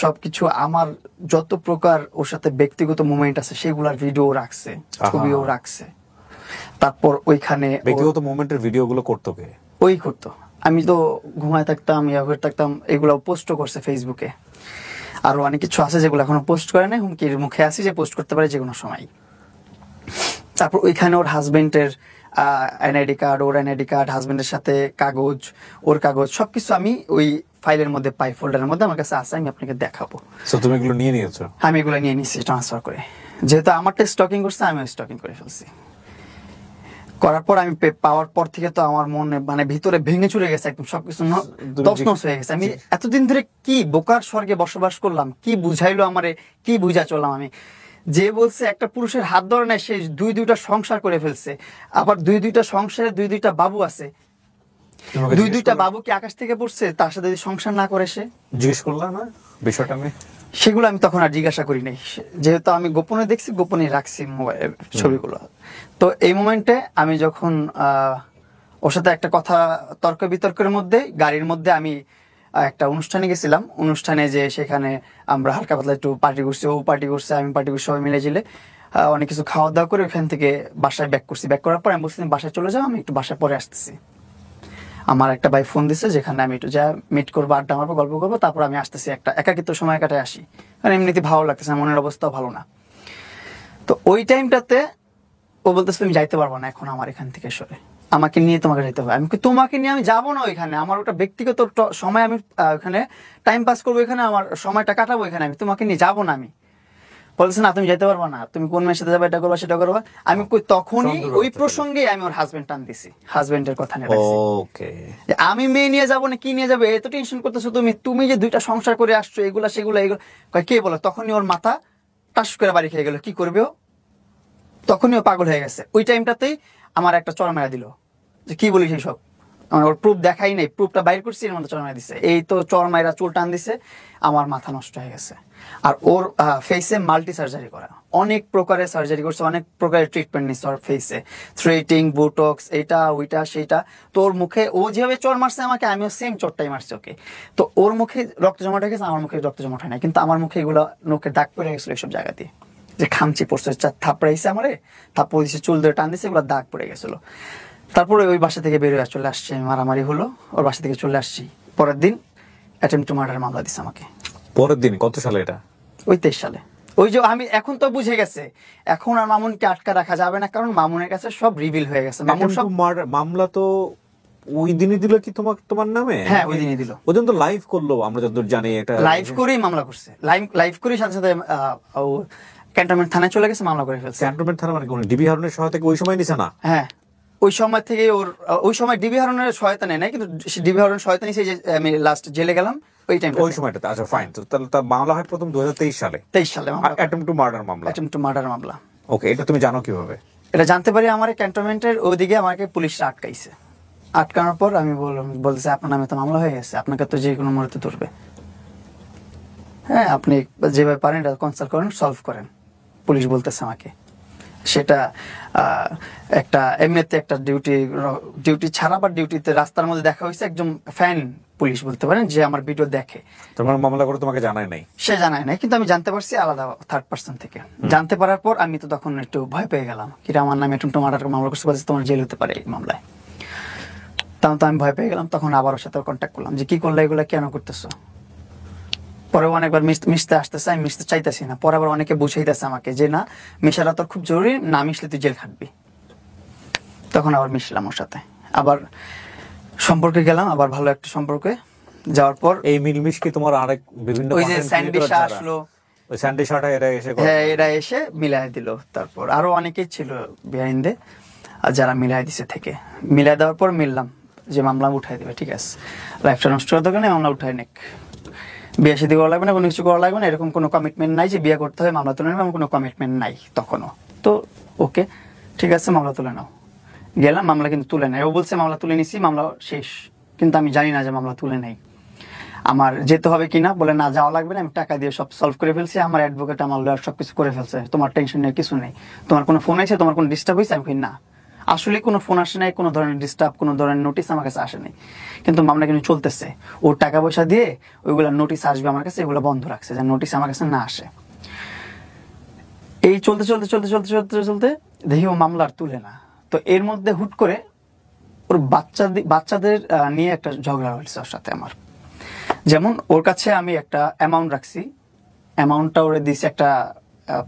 সবকিছু আমার যত প্রকার ওর সাথে ব্যক্তিগত মুভমেন্ট আছে সেগুলার ভিডিও রাখছে, ছবিও রাখছে। তারপর ওইখানে ব্যক্তিগত মোমেন্টের ভিডিও গুলো করতো কে? ওই করতো, আমি তো ঘুমায় থাকতাম, করে থাকতাম, এগুলো পোস্টও করছে ফেসবুকে। আরো অনেক কিছু আছে যেগুলো এখনো পোস্ট করে নাই, হুমকির মুখে আছি যে পোস্ট করতে পারে যে কোনো সময়। তারপর ওইখানে ওর হাজবেন্ডের এনআইডি কার্ড, ওর এনআইডি কার্ড, হাজবেন্ডের সাথে কাগজ, ওর কাগজ সবকিছু আমি ওই ফাইলের মধ্যে পাই, ফোল্ডারের মধ্যে আমার কাছে আছে, আমি আপনাকে দেখাবো। সো তুমি এগুলো নিয়ে নিয়েছো? আমি এগুলো নিয়ে নিচ্ছি ট্রান্সফার করে, যেহেতু আমারটা স্টকিং করছে আমি স্টকিং করে ফেলছি। করার পর আমি পাওয়ার পর থেকে তো আমার মনে মানে ভিতরে ভেঙে চলে গেছে একদম, সবকিছু তছনছ হয়ে গেছে। আমি এতদিন ধরে কি বোকার স্বর্গে বসবাস করলাম, কি বুঝাইলো আমারে, কি বুঝা চললাম আমি। যে বলছে একটা পুরুষের হাত ধরে নেয়, সে দুইটা সংসার করে ফেলছে, আবার দুইটা সংসারে দুইটা বাবু আছে, দুইটা বাবু কি আকাশ থেকে পড়ছে? তার সাথে যদি সংসার না করে সে জিজ্ঞেস করলাম না বিষয়টা আমি, সেগুলো আমি তখন আর জিজ্ঞাসা করি নাই, যেহেতু আমি গোপনে দেখছি, গোপনে রাখছি মোবাইল ছবিগুলো। তো এই মোমেন্টে আমি যখন ওর সাথে একটা কথা তর্ক বিতর্কের মধ্যে গাড়ির মধ্যে আমি একটা অনুষ্ঠানে গেছিলাম, অনুষ্ঠানে যে সেখানে আমরা হালকা পাতলা একটু পার্টি করছি, ও পার্টি করছে, আমি পার্টি করছি, সবাই মিলে জিলে অনেক কিছু খাওয়া দাওয়া করে ওখান থেকে বাসায় ব্যাক করছি। ব্যাক করার পর আমি বলছি বাসায় চলে যাও, আমি একটু বাসায় পরে আসতেছি। আমার একটা ভাই ফোন দিছে যেখানে আমি একটু যা মিট করবো, আড্ডা মারবো, গল্প করবো, তারপর আমি আসতেছি, একটা একাকিত্ব সময় কাটায় আসি, কারণ এমনিতে ভালো লাগতেছে, মনের অবস্থাও ভালো না। তো ওই টাইমটাতে ও বলতেছে তুমি যাইতে পারবো না এখন আমার এখান থেকে সরে, আমাকে নিয়ে তোমাকে যেতে হবে। আমি তোমাকে নিয়ে আমি যাবো না ওইখানে, আমার ওটা ব্যক্তিগত সময়, আমি ওখানে টাইম পাস করবো, এখানে আমার সময়টা কাটাবো, এখানে আমি তোমাকে নিয়ে যাবো না। আমি বলতেছে না তুমি যেতে পারবো না, তুমি কোন মেয়ের সাথে যাবে, এটা করবো সেটা করবো। আমি তখনই ওই প্রসঙ্গে আমি ওর হাজবেন্ড টান দিছি, হাজবেন্ডের কথা নিয়ে রাখছি। ওকে, আমি মেয়ে নিয়ে যাবো না কি নিয়ে যাবে, এত টেনশন করতেছো তুমি যে দুইটা সংসার করে আসছো, এগুলা সেগুলো এগুলো কে বলো। তখনই ওর মাথা টাস করে বাড়ি খেয়ে গেল, কি করবে ও, তখনই ও পাগল হয়ে গেছে। ওই টাইমটাতেই আমার একটা চড় মেরা দিল, যে কি বলিস এইসব, ওর প্রুফ দেখাই নাই, প্রুফটা বাইর করছি, এর মধ্যে চড় মারা দিছে, এই তো চড় মাইরা চুল টান দিছে, আমার মাথা নষ্ট হয়ে গেছে। আর ওর ফেসে মাল্টি সার্জারি করা, অনেক প্রকারের সার্জারি করছে, অনেক প্রকারের ট্রিটমেন্ট নিচ্ছে ওর ফেসে, থ্রেটিং, বোটক্স, এইটা ওইটা সেইটা। তো ওর মুখে ও যেভাবে চড় মারছে আমাকে, আমিও সেম চড়টাই মারছি ওকে। তো ওর মুখে রক্ত জমাট হয়ে গেছে, আমার মুখে রক্ত জমাট হয় না, কিন্তু আমার মুখে এগুলো নোকে দাগ পড়ে গেছিল এইসব জায়গা দিয়ে, যে খামচি পড়ছে, থাপড়াইছে আমারে, থাপ্পড় দিছে, চুল ধরে টান দিছে, এগুলো দাগ পড়ে গেছিল। তারপরে ওই বাসা থেকে বের হয়ে চলে আসছে, মারামারি হলো, ওর বাসা থেকে চলে আসছি। পরের দিন অ্যাটেম্পট টু মার্ডার মামলা দিছে আমাকে। পরের দিন? কত সালে এটা? ওই 23 সালে। ওই যে আমি এখন তো বুঝে গেছে, এখন আর মামুনকে আটকা রাখা যাবে না, কারণ মামুনের কাছে সব রিভিল হয়ে গেছে। মামুন সব মামলা তো ওই দিনই দিল কি তোমার নামে? হ্যাঁ ওই দিনই দিল। ওই দিন তো লাইভ করলো, আমরা যতদূর জানি এটা লাইভ করেই মামলা করছে, লাইভ করেই সাথে সাথে ও ক্যান্টনমেন্ট থানায় চলে গেছে, মামলা করে ফেলছে। ক্যান্টনমেন্ট থানা মানে কোন ডিবি হারুনের সহায়তা ওই সময় নিছে না? হ্যাঁ ওই সময় থেকে ওই সময় ডিবি হারুনের সহায়তা নেয় নাই, কিন্তু ডিবি হারুনের সহায়তা নিয়েছে, যে আমি লাস্ট জেলে গেলাম ওই টাইম, ওই সময়টাতে। আচ্ছা ফাইন, তো তাহলে তার মামলা হয় প্রথম 2023 সালে। 23 সালে অ্যাটেম্পট টু মার্ডার মামলা। অ্যাটেম্পট টু মার্ডার মামলা। ওকে, এটা তুমি জানো কিভাবে? এটা জানতে পারি আমার ক্যান্টনমেন্টের ওইদিকে আমাকে পুলিশরা আটকাইছে। আটকানোর পর আমি বলতেছে আপনার নামে তো মামলা হয়ে গেছে, আপনাকে তো যে কোনো মুহূর্তে ধরবে, হ্যাঁ আপনি যেভাবে পারেন এটা কনসাল্ট করেন, সলভ করেন। পুলিশ বলতেছে আমাকে, সেটা একটা এমনিতে একটা ডিউটি ছাড়া বা ডিউটিতে রাস্তার মধ্যে দেখা হয়েছে, একজন ফ্যান পুলিশ বলতে পারেন, যে আমার ভিডিও দেখে। তোমার মামলা করে তোমাকে জানায় নাই? সে জানায় নাই, কিন্তু আমি জানতে পারছি আলাদা থার্ড পার্সন থেকে। জানতে পারার পর আমি তো তখন একটু ভয় পেয়ে গেলাম, কিরা আমার নামে টুমটুম মার্ডার মামলা করছে, বলছে তোমার জেল হতে পারে এই মামলায়। তখন তো আমি ভয় পেয়ে গেলাম, তখন আবার ওর সাথে কন্ট্যাক্ট করলাম যে কি করলে, এগুলো কেন করতেছো। পরে অনেকবার মিশতে আসতেছে, আমি মিশতে চাইতেছি না। পরে আবার অনেকে বুঝাইতেছে আমাকে যে না, মিশাটা তোর খুব জরুরি, না মিশলে তুই জেল খাটবি। তখন আবার মিশলাম ওর সাথে, আবার সম্পর্কে গেলাম, আবার ভালো একটা সম্পর্কে যাওয়ার পর এই মিলমিশ কি তোমার আরেক বিভিন্ন ওই যে content স্যান্ডি creator শাহ যারা- আসলো, ওই স্যান্ডি শাহটা এরা এসে করে? হ্যাঁ এরা এসে মিলাই দিল। তারপর আরো অনেকেই ছিল বিহাইন্ডে, আর যারা মিলাই দিছে থেকে, মিলাই দেওয়ার পর মিললাম যে মামলা উঠাই দেবে, ঠিক আছে, লাইফটা নষ্ট করার দরকার নেই, মামলা উঠাই নিক, বিয়ে শাদী করা লাগবে না, কোনো কিছু করা লাগবে না, এরকম কোনো কমিটমেন্ট নাই যে বিয়ে করতে হবে, মামলা তুলে নেবে, এমন কোনো কমিটমেন্ট নাই তখনও। তো ওকে ঠিক আছে, মামলা তুলে নাও। গেলাম, মামলা কিন্তু তুলে নেয়। ও বলছে মামলা তুলে নিছি, মামলা শেষ, কিন্তু আমি জানি না যে মামলা তুলে নেই। আমার যেতে হবে কিনা, বলে না যাওয়া লাগবে না, আমি টাকা দিয়ে সব সলভ করে ফেলছি, আমার অ্যাডভোকেট আমার লয়ার সবকিছু করে ফেলছে, তোমার টেনশন নেই, কিছু নেই। তোমার কোনো ফোন আছে, তোমার কোনো ডিস্টার্ব হয়েছে? আমি কই না, আসলে কোনো ফোন আসে নাই, কোনো ধরনের ডিস্টার্ব, কোনো ধরনের নোটিশ আমার কাছে আসে নাই, কিন্তু মামলা কিন্তু চলতেছে। ওর টাকা পয়সা দিয়ে ওইগুলো নোটিশ আসবে আমার কাছে, এগুলো বন্ধ রাখছে যেন নোটিশ আমার কাছে না আসে। এই চলতে চলতে চলতে চলতে চলতে চলতে দেখি ও মামলা আর তুলে না। তো এর মধ্যে হুট করে ওর বাচ্চাদের নিয়ে একটা ঝগড়া হয়েছে ওর সাথে আমার। যেমন ওর কাছে আমি একটা অ্যামাউন্ট রাখছি, অ্যামাউন্টটা ওরে দিছি, একটা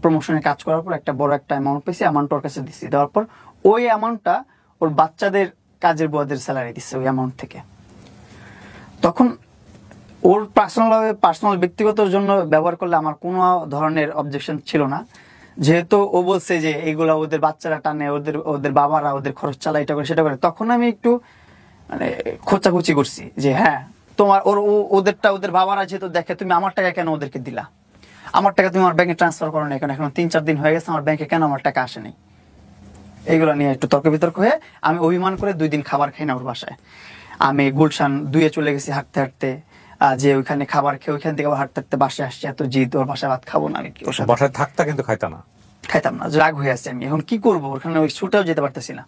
প্রমোশনে কাজ করার পর একটা বড় একটা অ্যামাউন্ট পেয়েছি, অ্যামাউন্ট ওর কাছে দিছি। দেওয়ার পর ওই অ্যামাউন্টটা ওর বাচ্চাদের কাজের বুয়াদের স্যালারি দিচ্ছে ওই অ্যামাউন্ট থেকে। তখন ওর পার্সোনাল ব্যক্তিগতর জন্য ব্যবহার করলে আমার কোনো ধরনের অবজেকশন ছিল না, যেহেতু ও বলছে যে এইগুলা ওদের বাচ্চারা টানে, ওদের বাবারা ওদের খরচ চালায়, এটা করে সেটা করে। তখন আমি একটু মানে খোঁচাখুচি করছি যে হ্যাঁ তোমার ওদের বাবারা যেহেতু দেখে, তুমি আমার টাকা কেন ওদেরকে দিলা, আমার টাকা তুমি আমার ব্যাংকে ট্রান্সফার করো না, এখন 3-4 দিন হয়ে গেছে আমার ব্যাংকে কেন আমার টাকা আসেনি। এইগুলো নিয়ে একটু তর্ক বিতর্ক হয়ে আমি অভিমান করে 2 দিন খাবার খাই না ওর বাসায়। আমি গুলশান 2-এ চলে গেছি হাঁটতে হাঁটতে, যে ওইখানে খাবার খেয়ে ওইখান থেকে আবার হাঁটতে হাঁটতে বাসায় আসছি, এত জিদ, ওর বাসায় ভাত খাবো না, আমি ওর সাথে বাসায় থাকতা কিন্তু খাইতা না? খাইতাম না, রাগ হয়ে আসছে আমি। এখন কি করবো, ওখানে ওই ছুটেও যেতে পারতেছি না।